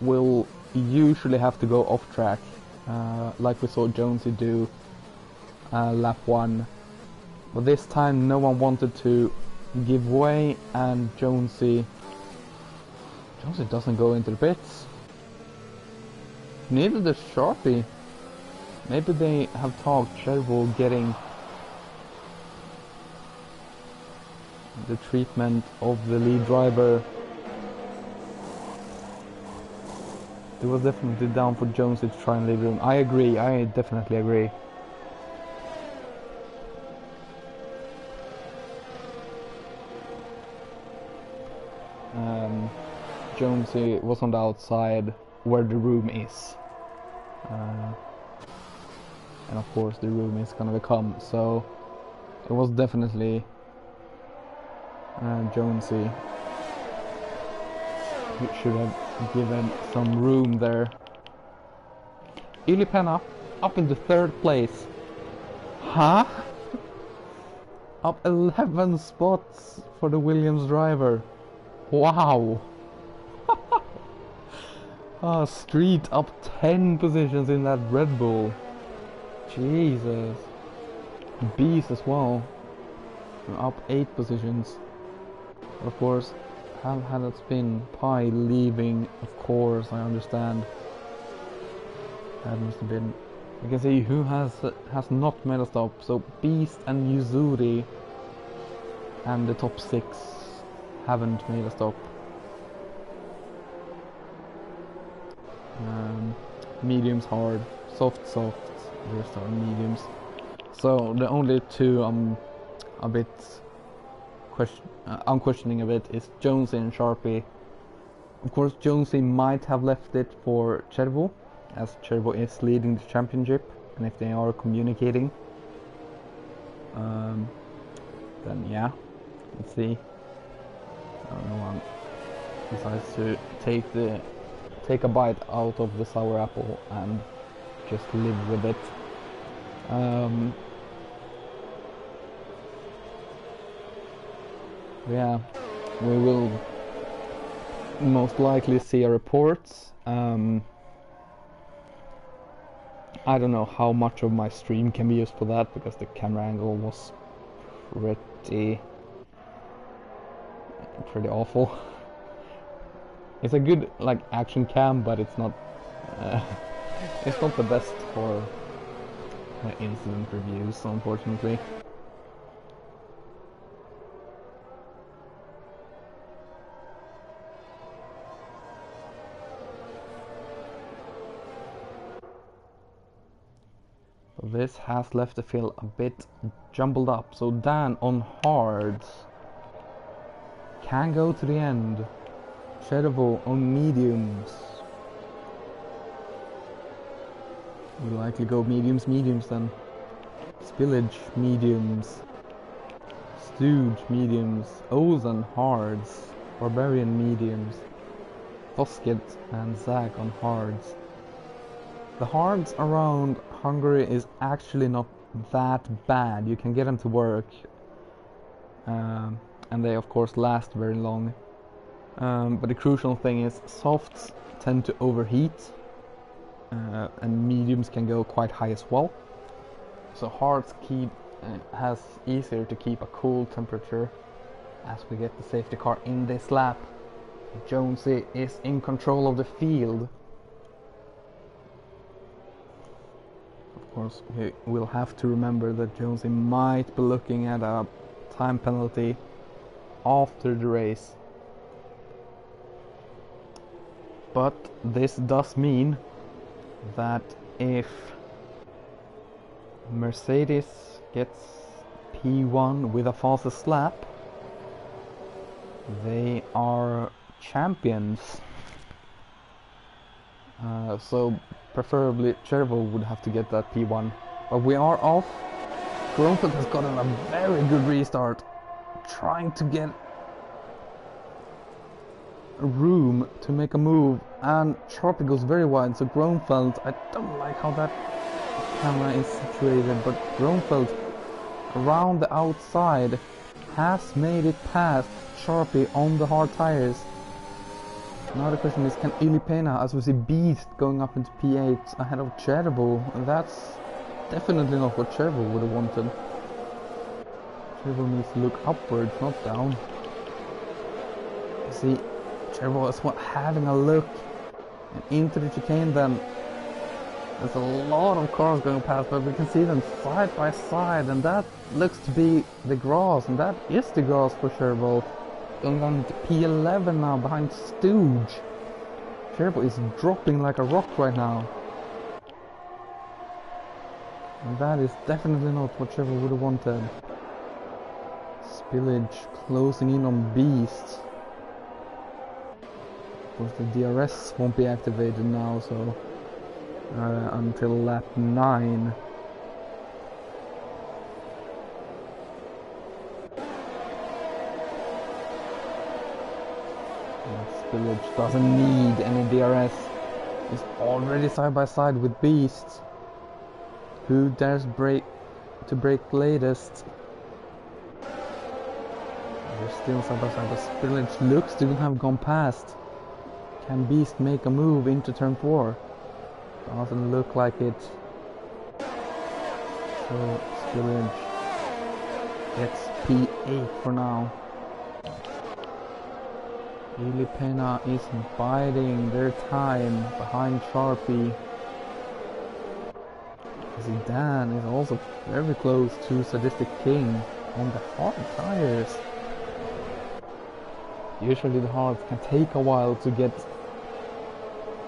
B: will usually have to go off track, like we saw Jonesy do lap 1. But this time no one wanted to give way, and Jonesy doesn't go into the pits. Neither does Sharpie. Maybe they have talked Chervo getting the treatment of the lead driver. It was definitely down for Jonesy to try and leave room. I agree, I definitely agree. Jonesy was on the outside where the room is. And of course the room is gonna become, so it was definitely Jonesy who should have given some room there. Ylipena up into 3rd place. Huh? Up 11 spots for the Williams driver. Wow. Street up 10 positions in that Red Bull. Jesus. Beast as well. Up 8 positions. Of course, how had it been? Pi leaving, of course, I understand. That must have been... You can see who has not made a stop. So Beast and Yuzuri and the top 6 haven't made a stop. Mediums hard, soft, rest are mediums. So the only two I'm a bit I'm questioning a bit is Jonesy and Sharpie. Of course, Jonesy might have left it for Chervo, as Chervo is leading the championship, and if they are communicating, then yeah, let's see. No one decides to take a bite out of the sour apple and just live with it. Yeah, we will most likely see a report. I don't know how much of my stream can be used for that, because the camera angle was pretty awful. It's a good action cam, but it's not the best for incident reviews, unfortunately. This has left the field a bit jumbled up, so Dan on hards can go to the end. Chervo on mediums. We'll likely go mediums then. Spillage mediums. Stooge mediums. Ozan hards. Barbarian mediums. Fosket and Zach on hards. The hards around Hungary is actually not that bad. You can get them to work. And they of course last very long. But the crucial thing is softs tend to overheat, and mediums can go quite high as well. So hards has easier to keep a cool temperature as we get the safety car in this lap. Jonesy is in control of the field. Of course, we will have to remember that Jonesy might be looking at a time penalty after the race. But this does mean that if Mercedes gets P1 with a fastest lap, they are champions. So preferably Chervo would have to get that P1. But we are off. Grunfeld has gotten a very good restart, trying to get room to make a move, and Sharpie goes very wide, so Grunfeld, I don't like how that camera is situated, but Grunfeld around the outside, has made it past Sharpie on the hard tires. Now the question is, can Ili Pena, as we see Beast going up into P8 ahead of Cherbo? And that's definitely not what Cherbo would have wanted. Cherbo needs to look upwards, not down. You see, Cherbo is having a look and into the chicane then. There's a lot of cars going past, but we can see them side by side, and that looks to be the grass, and that is the grass for Cherbo. Going on to P11 now behind Stooge. Cherbo is dropping like a rock right now. And that is definitely not what Cherbo would have wanted. Spillage closing in on Beast. Of course the DRS won't be activated now, so until lap 9. Spillage doesn't need any DRS. He's already side by side with Beast. Who dares brake latest? They're still side by side, but Spillage looks to have gone past. Can Beast make a move into turn 4? Doesn't look like it. So Spillage gets P8 for now. Ili Pena is biding their time behind Sharpie. Dan is also very close to Sadistic King on the hard tires. Usually the hards can take a while to get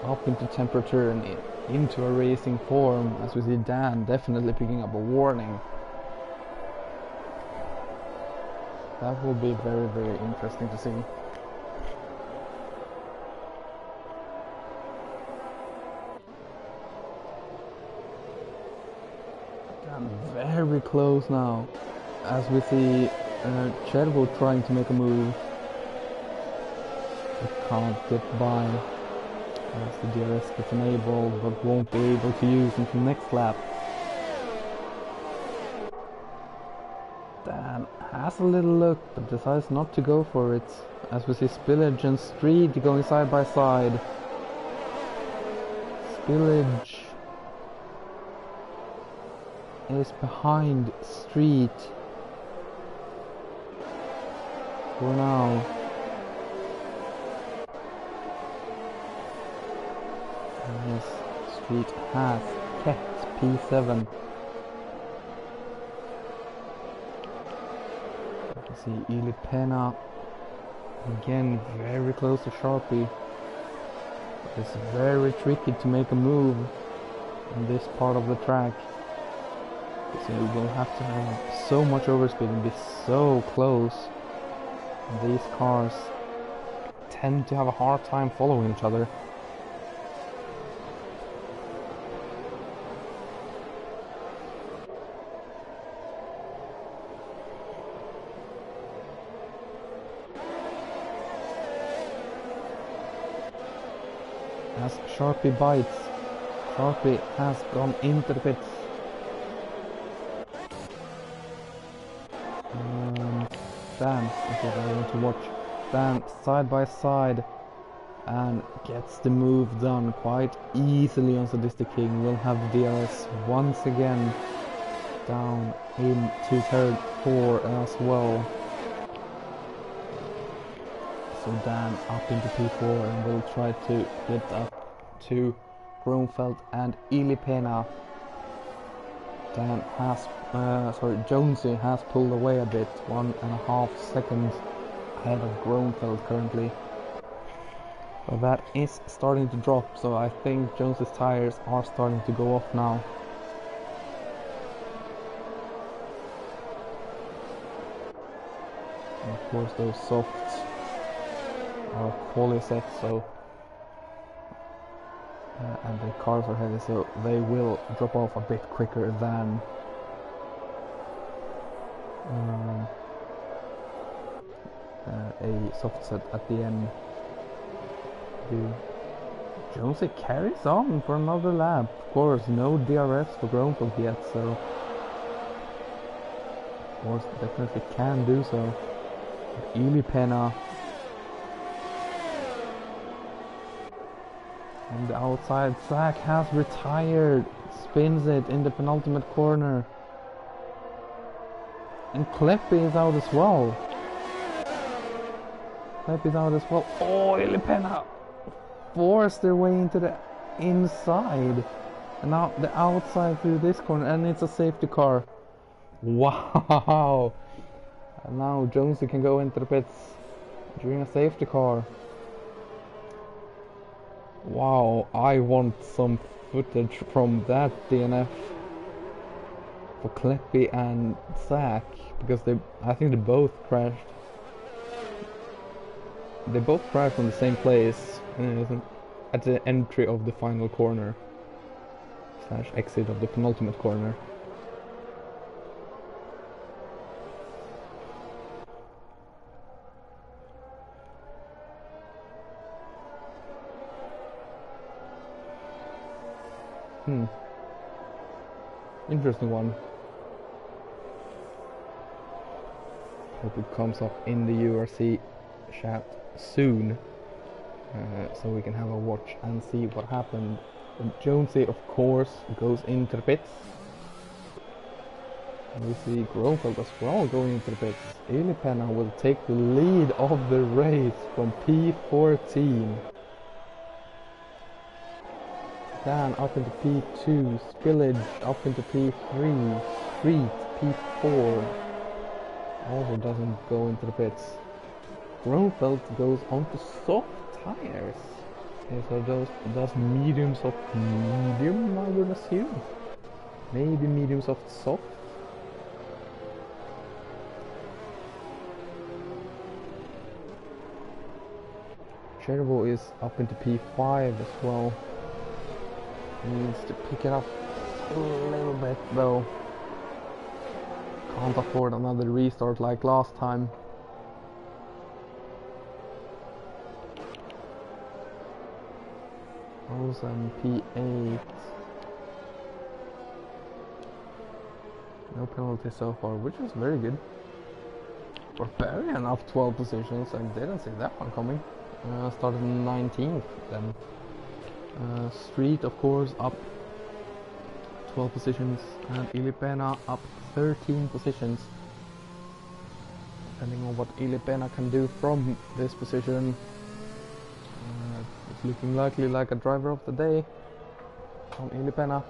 B: up into temperature and into a racing form, as we see Dan definitely picking up a warning. That will be very, very interesting to see. Very close now, as we see Cherbo trying to make a move. But can't get by as the DRS gets enabled, but won't be able to use until next lap. Dan has a little look, but decides not to go for it, as we see Spillage and Street going side by side. Spillage is behind Street for now. And yes, Street has kept P7. You can see Ili Pena again very close to Sharpie. It's very tricky to make a move in this part of the track. So you will have to have so much overspeed and be so close. And these cars tend to have a hard time following each other. As Sharpie bites, Sharpie has gone into the pits. Dan, that's what I want to watch. Dan side by side and gets the move done quite easily on Sadistic King. Will have the DRS once again down into turn 4 as well. So Dan up into P4 and will try to get up to Gromfeld and Ili Pena. Dan has, Jonesy has pulled away a bit, 1.5 seconds ahead of Gromfeld currently. But that is starting to drop, so I think Jonesy's tires are starting to go off now. And of course those softs are quali set, so and the cars are heavy, so they will drop off a bit quicker than a soft set at the end. Jonesy carries on for another lap. Of course, no DRS for Gromfeld yet, so course, definitely can do so. Ilipena on the outside. Zach has retired. Spins it in the penultimate corner. And Kleppy is out as well. Kleppy's out as well. Oh, Ilipena forced their way into the inside. And now the outside through this corner. And it's a safety car. Wow. And now Jonesy can go into the pits during a safety car. Wow, I want some footage from that DNF for Kleppy and Zach, because I think they both crashed. They both crashed from the same place at the entry of the final corner / exit of the penultimate corner. Interesting one. Hope it comes up in the URC chat soon, so we can have a watch and see what happened. And Jonesy, of course, goes into the pits. And we see Grofeld as well going into the pits. Ilipena will take the lead of the race from P14. Dan up into P2, Spillage up into P3, Street P4 also doesn't go into the pits. Grofeld goes onto soft tires. Okay, so those medium soft medium, I would assume. Maybe medium soft soft. Chervo is up into P5 as well. Needs to pick it up a little bit though. Can't afford another restart like last time. Rosen P8. No penalty so far, which is very good. Barbarian up 12 positions, I didn't see that one coming. Started 19th then. Street, of course, up 12 positions, and Ilipena up 13 positions. Depending on what Ilipena can do from this position, it's looking likely like a driver of the day from Ilipena.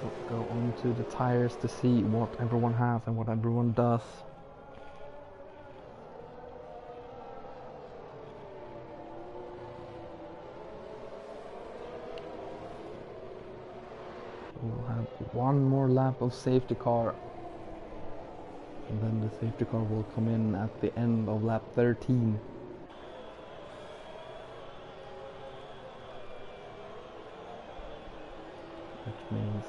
B: We'll go on to the tires to see what everyone has and what everyone does. We'll have one more lap of safety car, and then the safety car will come in at the end of lap 13. Which means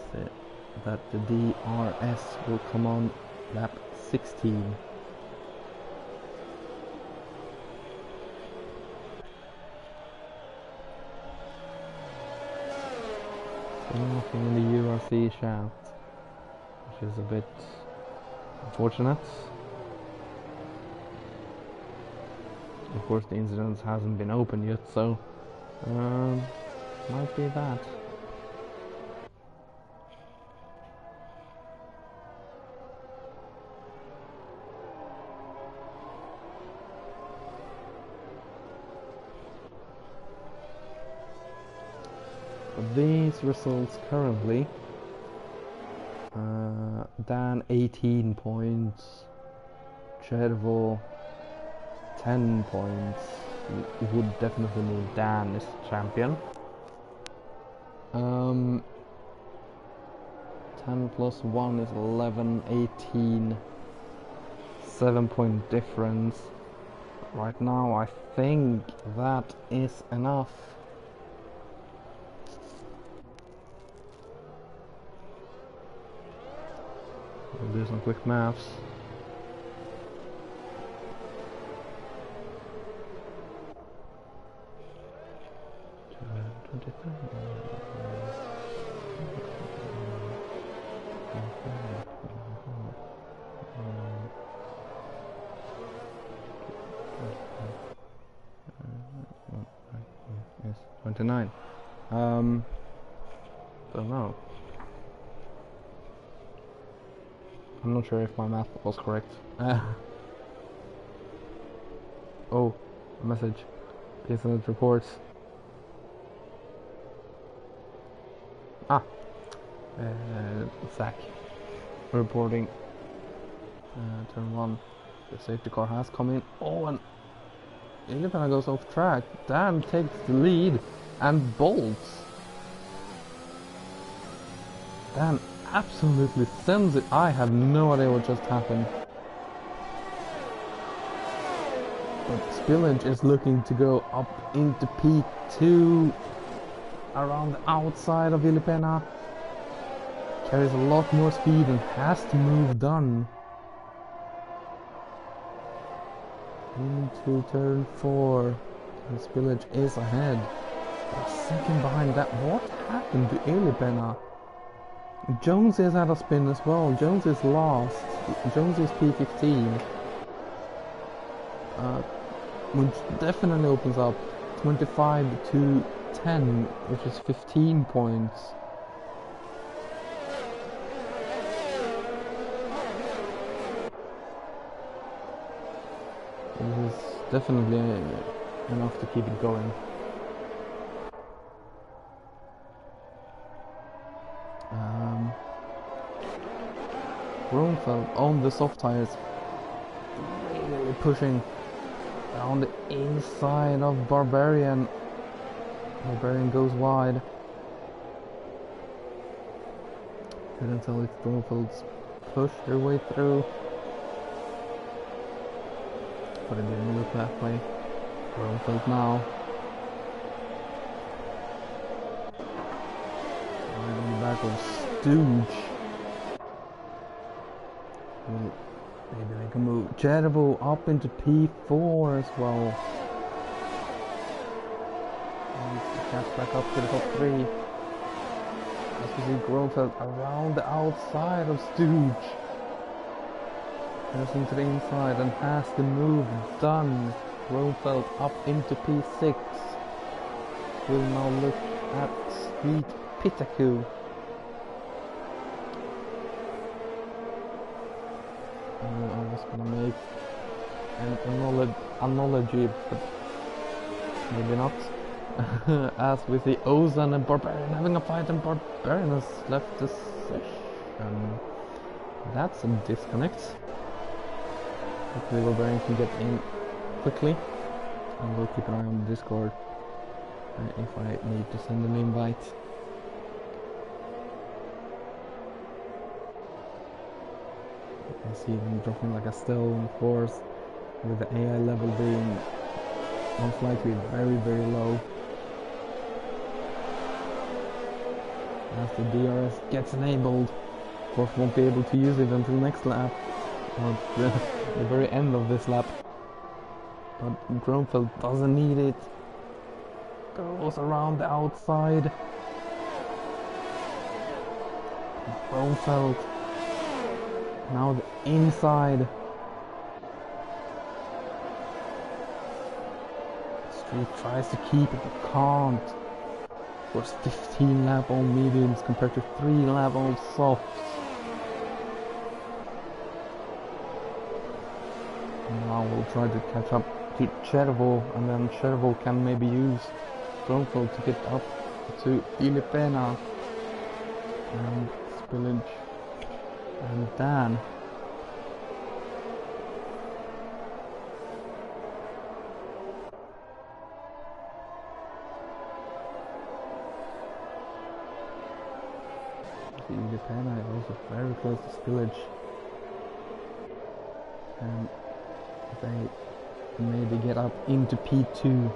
B: that the DRS will come on lap 16. Nothing in the URC chat, which is a bit unfortunate. Of course, the incident hasn't been opened yet, so might be that. These results currently, Dan 18 points, Chervo 10 points. Would definitely mean Dan is champion. 10 plus 1 is 11, 18, 7-point difference. Right now I think that is enough. We'll do some quick maths. 29. Don't know. I'm not sure if my math was correct. Oh, message. Zenith reports. Ah, Zach reporting. Turn 1. The safety car has come in. Oh, and Ilipana goes off track. Dan takes the lead and bolts. Dan absolutely sends it. I have no idea what just happened. But Spillage is looking to go up into P2 around the outside of Ilipena. Carries a lot more speed and has to move done. Into turn 4. And Spillage is ahead. A second behind that. What happened to Ilipena? Jones is at a spin as well. Jones is last. Jones is P15. Which definitely opens up 25 to 10, which is 15 points. This is definitely enough to keep it going. Grunfeld on the soft tires, really pushing on the inside of Barbarian. Barbarian goes wide. Couldn't tell if Grunfeld's push their way through, but it didn't look that way. Grunfeld now. Right on the back of Stooge. Maybe they can move Jerivo up into P4 as well. Needs to catch back up to the top 3. As we see Grunfeld around the outside of Stooge. Goes into the inside and has the move done. Grunfeld up into P6. We'll now look at Sweet Pitaku. I was gonna make an analogy, but maybe not. As we see Ozan and Barbarian having a fight, and Barbarian has left the session. That's a disconnect. Hopefully Barbarian can get in quickly. And we'll keep an eye on the Discord if I need to send an invite. I see them dropping like a stone, of course, with the AI level being most likely very, very low. As the DRS gets enabled, of course won't be able to use it until next lap, or the very end of this lap. But Grunfeld doesn't need it. Goes around the outside. Grunfeld. Now the inside. Street tries to keep it, but can't. Of course, 15 lap on mediums compared to 3 lap on softs. Now we'll try to catch up to Chervo, and then Chervo can maybe use Grunfeld to get up to Ilipena and Spillage and Dan. Ilipena is also very close to Spillage, and they maybe get up into P2.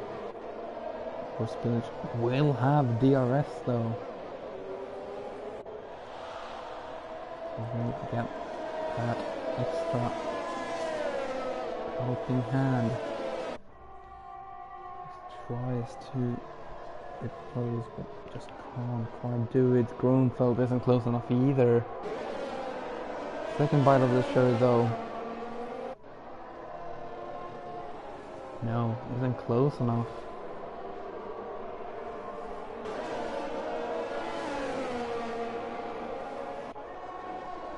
B: For Spillage will have DRS though. We're going to get that extra helping hand. Tries to get close, but just can't quite do it. Grunfeld isn't close enough either. Second bite of the shirt though. No, isn't close enough.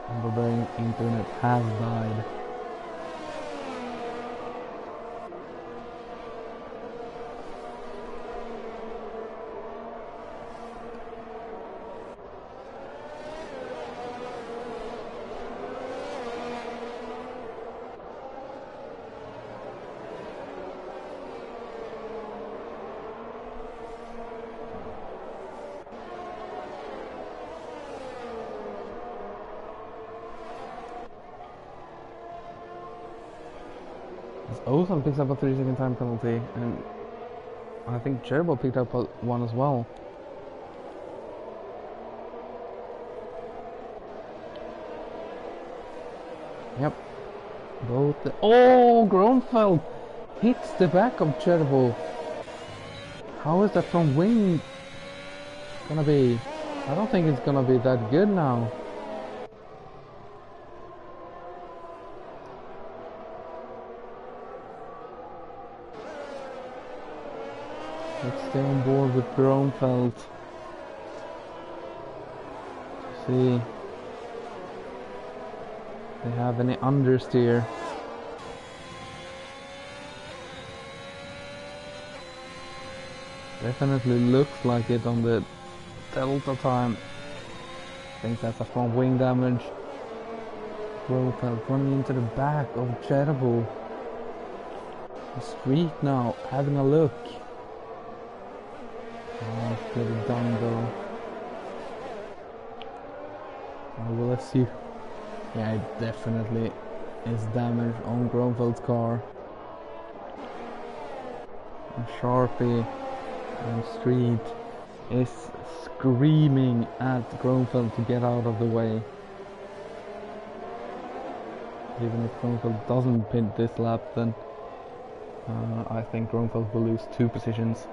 B: And Barbarian internet has died. Ozan picks up a 3-second time penalty, and I think Gerbo picked up one as well. Yep. Both. Oh, Gronfeld hits the back of Gerbo. How is that from wing gonna be? I don't think it's gonna be that good now. Let's stay on board with Gronfeld. See if they have any understeer. Definitely looks like it on the delta time. I think that's a front wing damage. Gronfeld running into the back of Cherbo. The street now, having a look. Oh, get it done though. I will assume. Yeah, it definitely is damage on Gronfeld's car. And Sharpie and Street is screaming at Gronfeld to get out of the way. Even if Gronfeld doesn't pit this lap, then I think Gronfeld will lose 2 positions.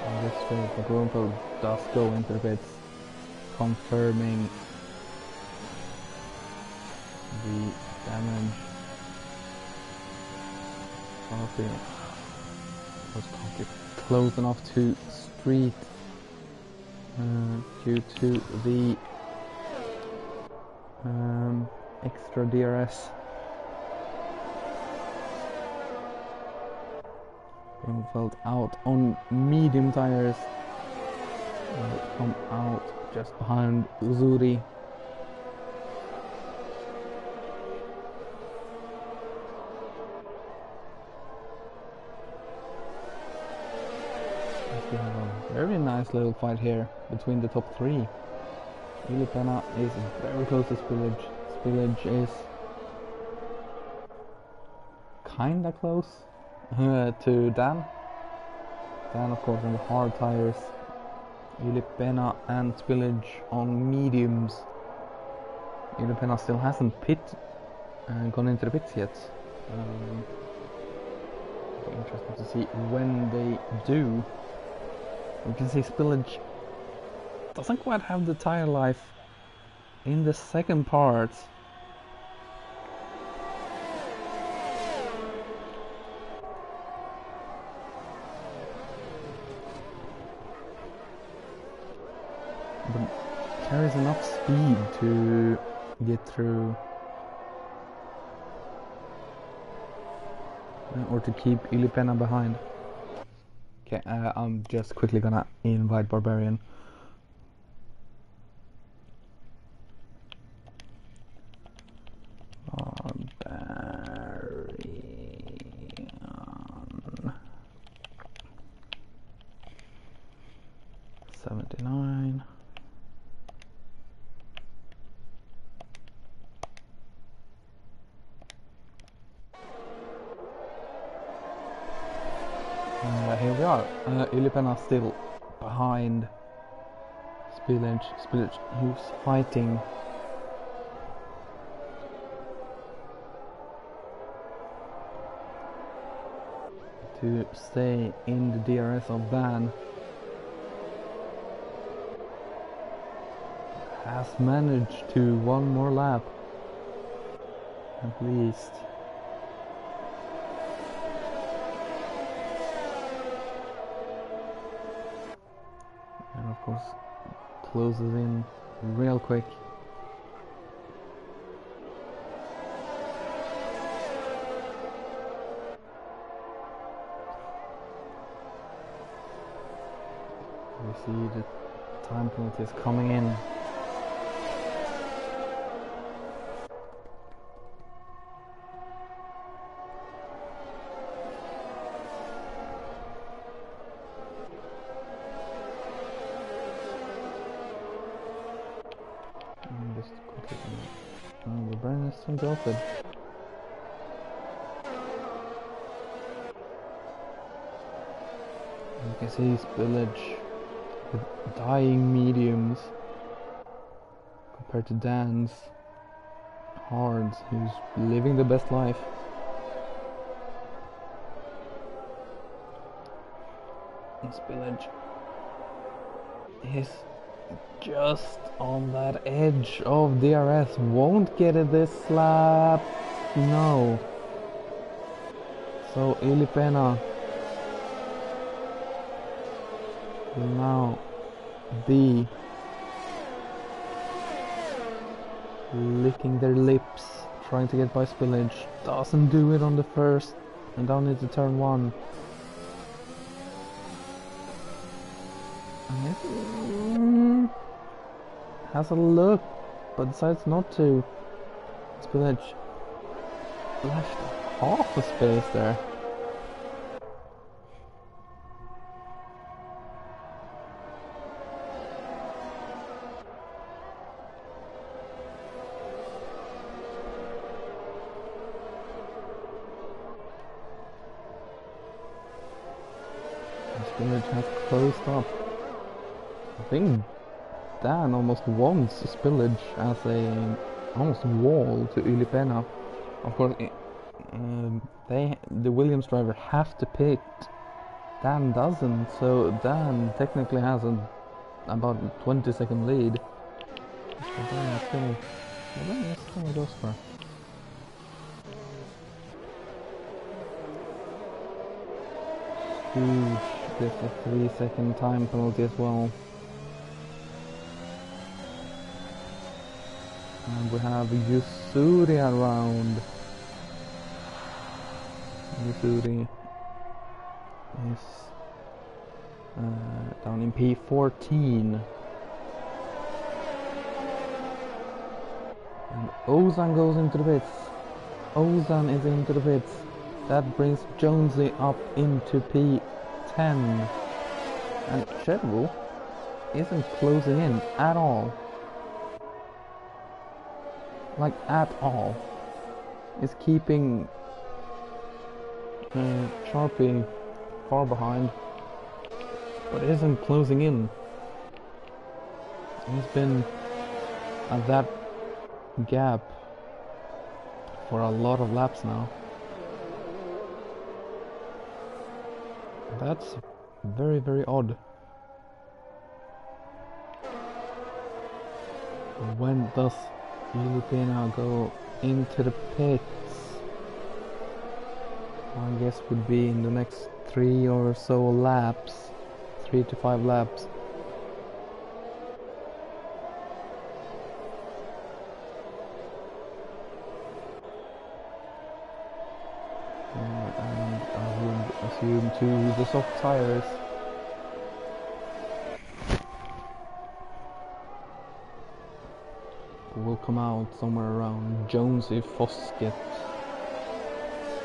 B: On this straight, but Gronfeld does go into the pits, confirming the damage. Sharpie was close enough to Street due to the extra DRS. Gronfeld out on medium tires. Will come out just behind Uzuri. We have a very nice little fight here between the top 3. Ylipena is very close to Spillage. Spillage is kinda close to Dan. Dan, of course, on the hard tires. Ylipena and Spillage on mediums. Ylipena still hasn't gone into the pits yet. Interesting to see when they do. You can see Spillage doesn't quite have the tire life in the second part. But carries enough speed to get through or to keep Ylipena behind. Okay, I'm just quickly gonna invite Barbarian. Barbarian 79. Here we are. Ylipena still behind Spillage. Spillage, who's fighting to stay in the DRS of Van. Has managed to one more lap at least. And of course closes in real quick. see the time penalty is coming in. Just quickly. Oh, the brain is still jolted. You can see spillage with dying mediums compared to Dan's hards, who's living the best life. And spillage is just on that edge of DRS. Won't get it this lap. No. So Ilipena will now be licking their lips, trying to get by spillage. Doesn't do it on the first, and down into turn one. Has a look, but decides not to. Spillage left half a space there. Spillage has closed up. I think Dan almost wants Spillage as a almost wall to Ylipena. Of course, the Williams driver have to pit. Dan doesn't, so Dan technically has about a 20-second lead. But Dan still goes for. Huge. Gets a 3-second time penalty as well. And we have Yusuri around. Yusuri is down in P14. And Ozan goes into the pits. Ozan is into the pits. That brings Jonesy up into P10. And Chedwell isn't closing in at all. Like at all. Is keeping Sharpie far behind, but isn't closing in. He's been at that gap for a lot of laps now. That's very, very odd. When does Filipina go into the pits? I guess would be in the next 3 or so laps. 3 to 5 laps. And I would assume to the soft tires. Will come out somewhere around Jonesy, Foskett,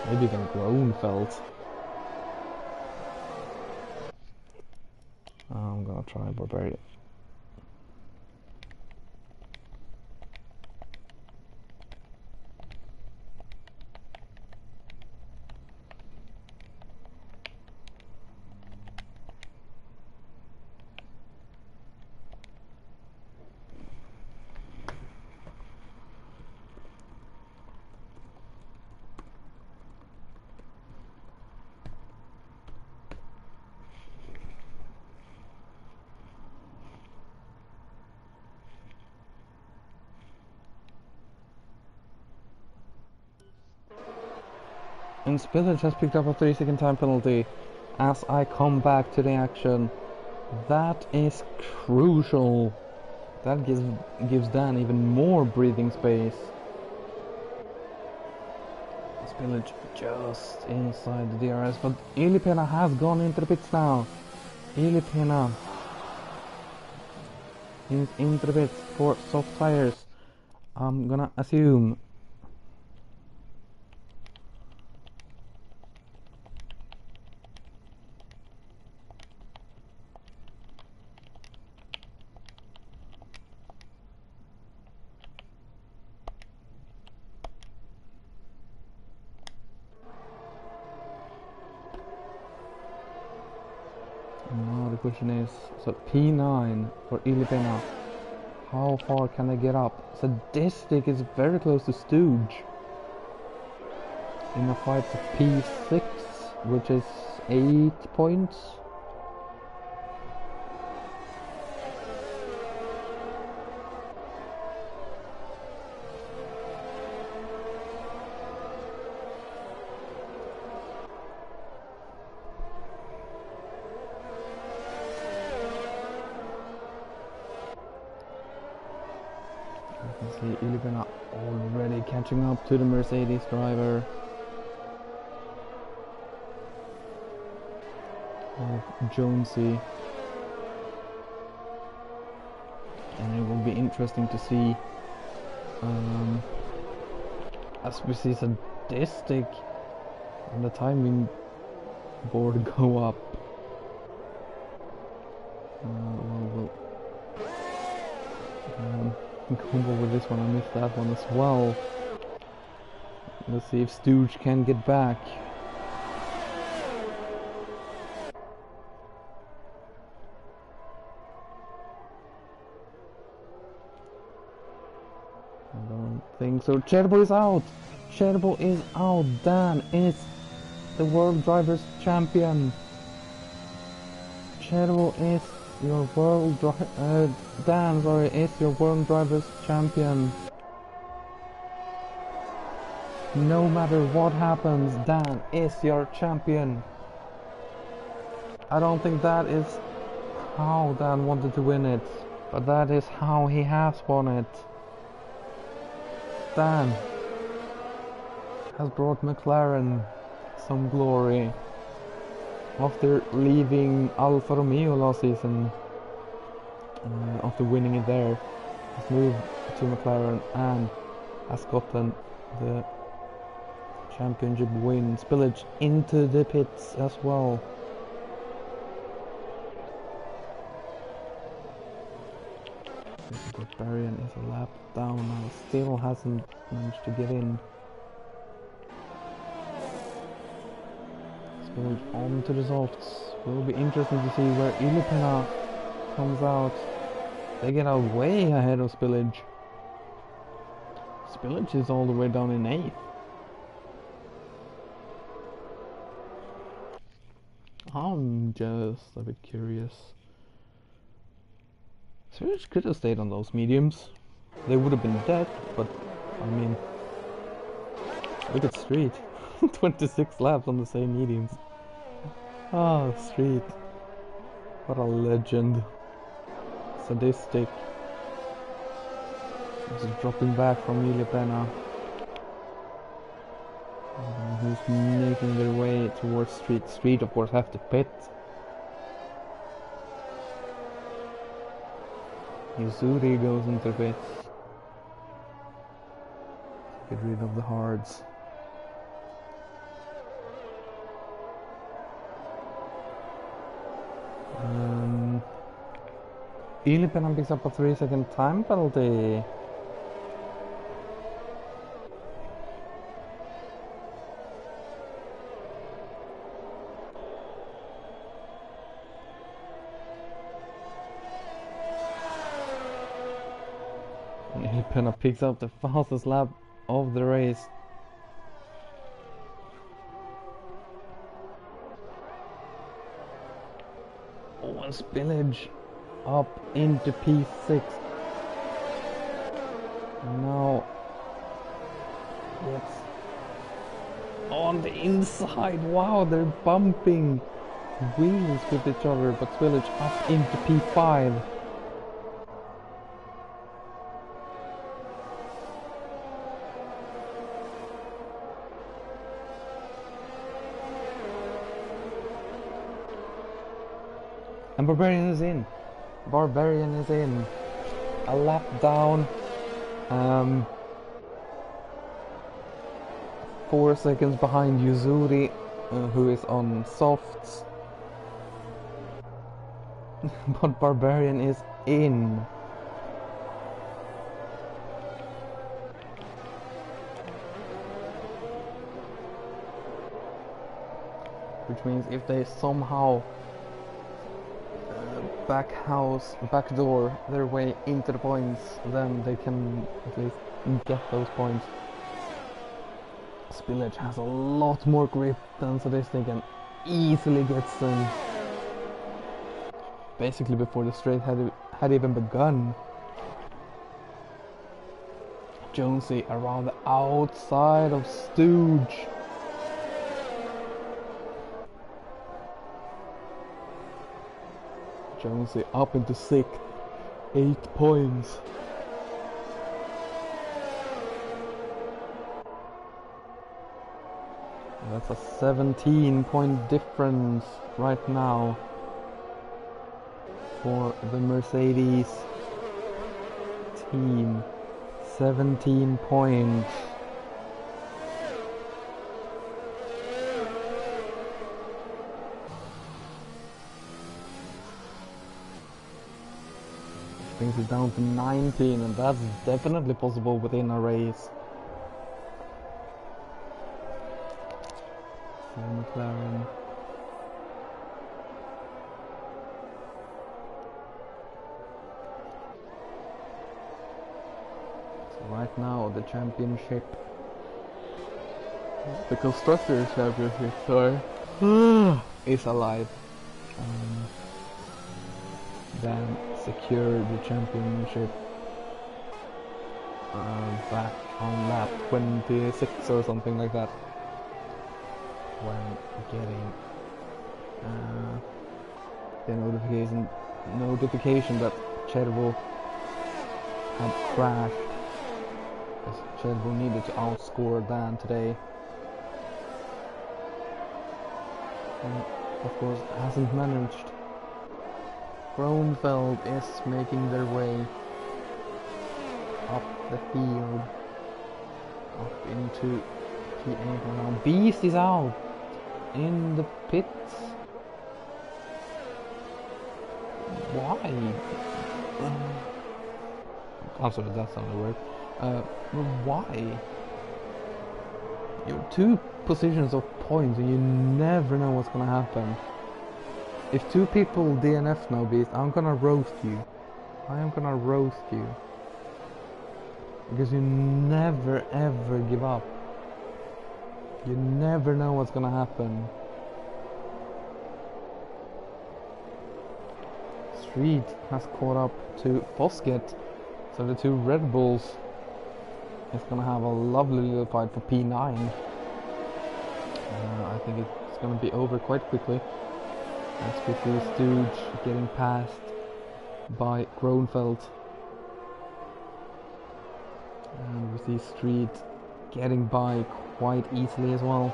B: maybe even Groenfeld. I'm gonna try Barbarian. And Spillage has picked up a 3-second time penalty as I come back to the action. That is crucial. That gives Dan even more breathing space. Spillage just inside the DRS, but Ilipena has gone into the pits now. Ilipena He's into the pits for soft tires. I'm gonna assume. Now the question is, so P9 for Ilipena. How far can they get up? Sadistic is very close to Stooge. In a fight for P6, which is 8 points. You can see Ilipena already catching up to the Mercedes driver. Of Jonesy. And it will be interesting to see as we see Sadistic and the timing board go up. We'll combo with this one. I missed that one as well. Let's see if Stooge can get back. I don't think so. Cherbo is out. Cherbo is out. Dan is the World Drivers Champion. Cherbo is your Dan, sorry, is your World Drivers Champion. No matter what happens, Dan is your champion. I don't think that is how Dan wanted to win it, but that is how he has won it. Dan has brought McLaren some glory after leaving Alfa Romeo last season. After winning it there, has moved to McLaren and has gotten the championship win. Spillage into the pits as well. Barbarian is a lap down now, still hasn't managed to get in. Spillage on to the softs. Will be interesting to see where Ilipena comes out. They get out way ahead of Spillage. Spillage is all the way down in 8th. I'm just a bit curious. Spillage could have stayed on those mediums. They would have been dead, but I mean, look at Street. 26 laps on the same mediums. Ah, Street. What a legend. Sadistic. Just dropping back from Ilipena. Who's making their way towards Street. Street, of course, have to pit. Yuzuri goes into pits. Get rid of the hards. Ilipena picks up a 3-second time penalty. And Ilipena picks up the fastest lap of the race. Oh, and Spillage up into P6. Now it's on the inside. Wow, they're bumping wheels with each other, but Spillage up into P5. And Barbarian is in. Barbarian is in. a lap down. 4 seconds behind Yuzuri, who is on softs. But Barbarian is in. Which means if they somehow backdoor their way into the points, then they can at least get those points. Spillage has a lot more grip than Sadistic and easily gets them. Basically before the straight had even begun. Jonesy around the outside of Stooge. Jonesy up into 6th, 8 points. That's a 17-point difference right now for the Mercedes team. 17 points. Brings it down to 19, and that's definitely possible within a race. So McLaren. So right now the championship, the Constructors' Championship, sorry, is alive. Then secure the championship back on lap 26 or something like that, when getting the notification that Chervo had crashed, because Chervo needed to outscore Dan today, and of course hasn't managed. Kronfeld is making their way up the field, up into P8 right now. Beast is out in the pits. Why? I'm sorry, that sounded weird. Why? You're 2 positions of points and you never know what's gonna happen. If 2 people DNF now, Beast, I'm gonna roast you. I am gonna roast you. Because you never ever give up. You never know what's gonna happen. Street has caught up to Fosket. So the 2 Red Bulls is gonna have a lovely little fight for P9. I think it's gonna be over quite quickly. As we see Stooge getting passed by Kronfeld. And we see Street getting by quite easily as well.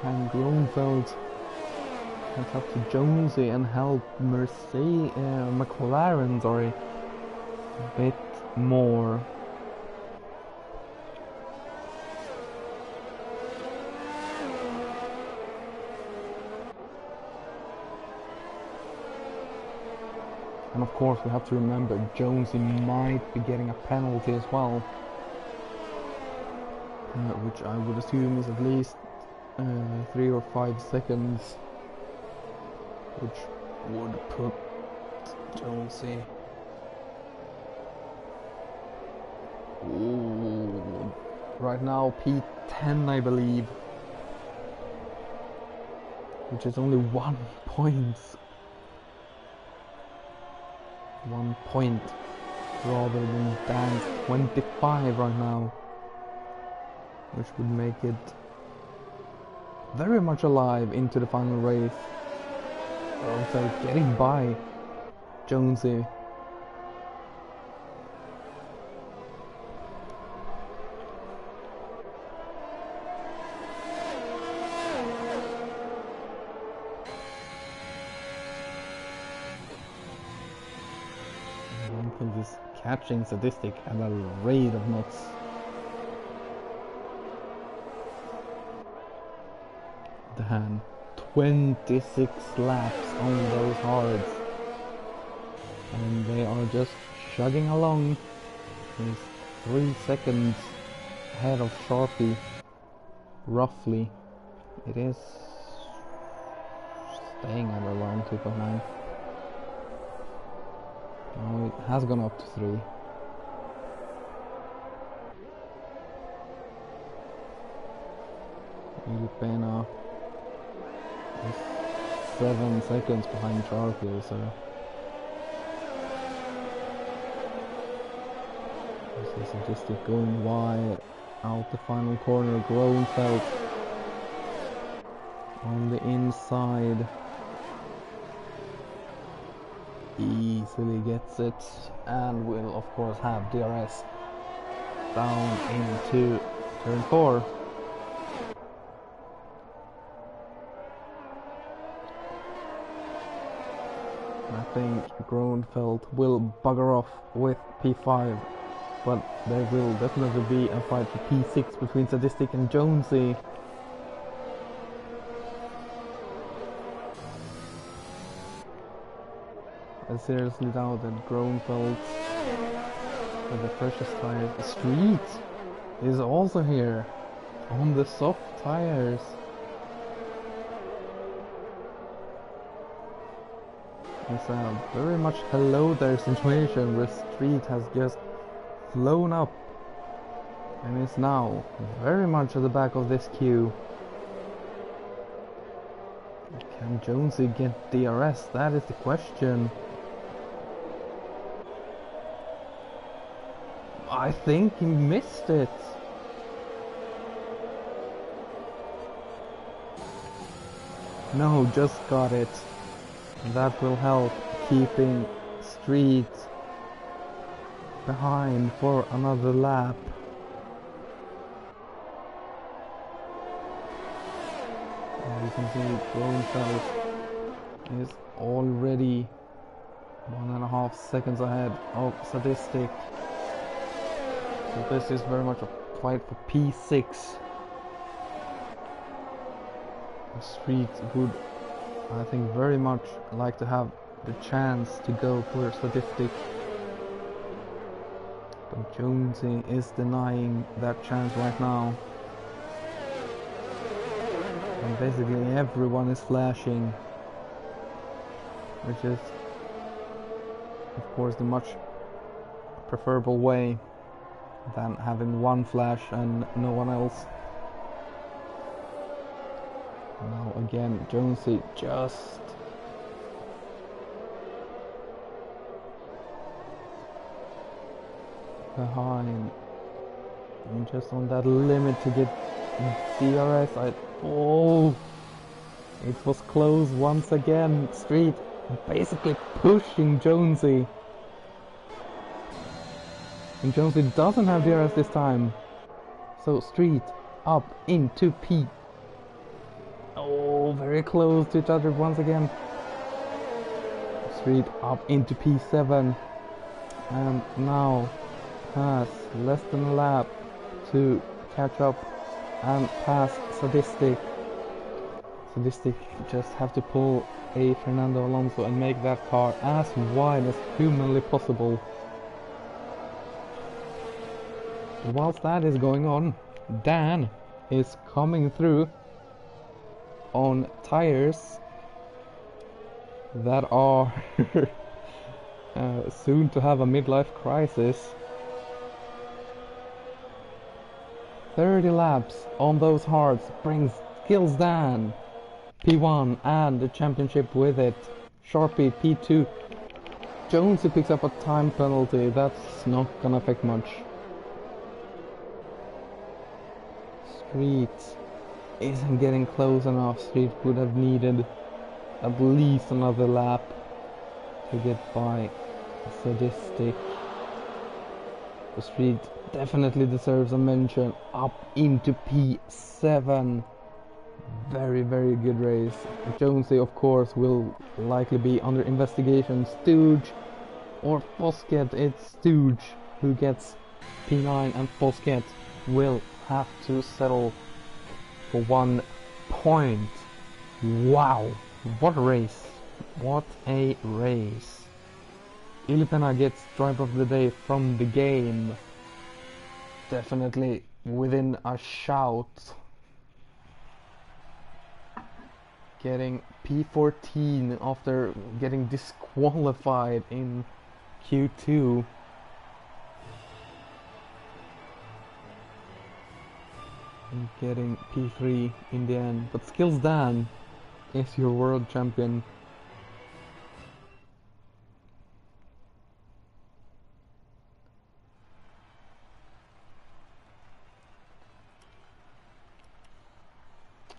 B: And Kronfeld catch up to Jonesy and help McLaren, sorry, a bit more. And of course we have to remember Jonesy might be getting a penalty as well, which I would assume is at least 3 or 5 seconds, which would put Jonesy right now P10, I believe, which is only 1 point. 1 point rather than Dan's 25 right now, which would make it very much alive into the final race. Also getting by Jonesy. is catching Sadistic at a rate of knots. Dan, 26 laps on those hards. And they are just chugging along. He's 3 seconds ahead of Sharpie, roughly. It is staying at around 2.9. Now it has gone up to 3. Pena is 7 seconds behind Sharpie, so this is just going wide out the final corner. Groenfeld on the inside easily gets it, and will of course have DRS down into turn 4. I think Groenfeld will bugger off with P5, but there will definitely be a fight for P6 between Sadistic and Jonesy. I seriously doubt that Groenfeld with the freshest tires. The Street is also here on the soft tires. It's a very much hello there situation where Street has just flown up and is now very much at the back of this queue. Can Jonesy get DRS? That is the question. I think he missed it. No, just got it. That will help keeping Street behind for another lap. And you can see Groenfeld is already 1.5 seconds ahead of Sadistic. So this is very much a fight for P6. The Street would, I think, very much like to have the chance to go for Sadistic. But Jonesy is denying that chance right now. And basically everyone is flashing, which is of course the much preferable way than having one flash and no one else. Now again, Jonesy just behind and just on that limit to get DRS. Oh, it was close once again. Street basically pushing Jonesy. And Jonesy doesn't have DRS this time. So Street up into P. Oh, very close to each other once again. Street up into P7. And now has less than a lap to catch up and pass Sadistic. Sadistic just have to pull a Fernando Alonso and make that car as wide as humanly possible. Whilst that is going on, Dan is coming through on tires that are soon to have a midlife crisis. 30 laps on those hards kills Dan P1 and the championship with it. Sharpie P2. Jonesy picks up a time penalty. That's not gonna affect much. Street isn't getting close enough. Street would have needed at least another lap to get by Sadistic. The Street definitely deserves a mention. Up into P7. Very, very good race. Jonesy, of course, will likely be under investigation. Stooge or Fosket. It's Stooge who gets P9, and Fosket will have to settle for 1 point. Wow, what a race! What a race! Ilipena gets driver of the day from the game. Definitely within a shout. Getting P14 after getting disqualified in Q2. And getting P3 in the end. But Skills Dan is your world champion.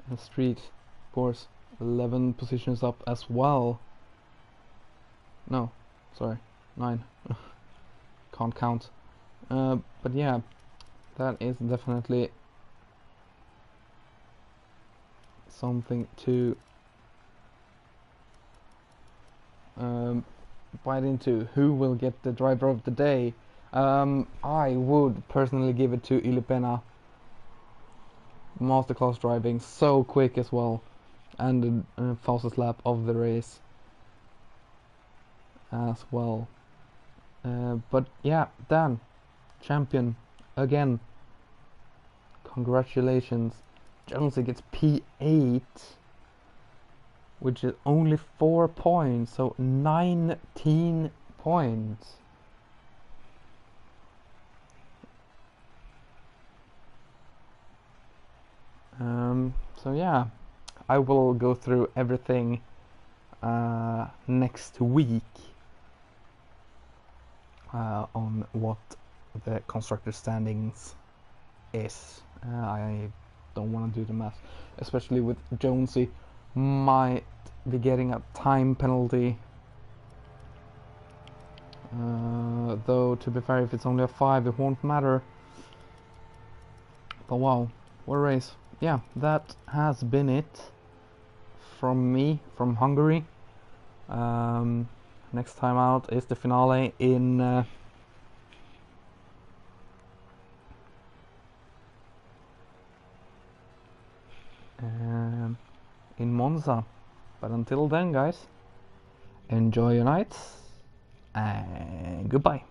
B: And Street, of course, 11 positions up as well. No, sorry, 9. Can't count. But yeah, that is definitely something to bite into. Who will get the driver of the day? I would personally give it to Ilipena. Masterclass driving, so quick as well, and the fastest lap of the race as well. But yeah, Dan, champion again. Congratulations. Jonesy gets P8, which is only 4 points, so 19 points. So yeah, I will go through everything next week on what the constructor standings is. I don't want to do the math, especially with Jonesy might be getting a time penalty. Though to be fair, if it's only a 5, it won't matter. But wow, what a race. Yeah, that has been it from me, from Hungary. Next time out is the finale in Monza. But until then, guys, enjoy your nights and goodbye.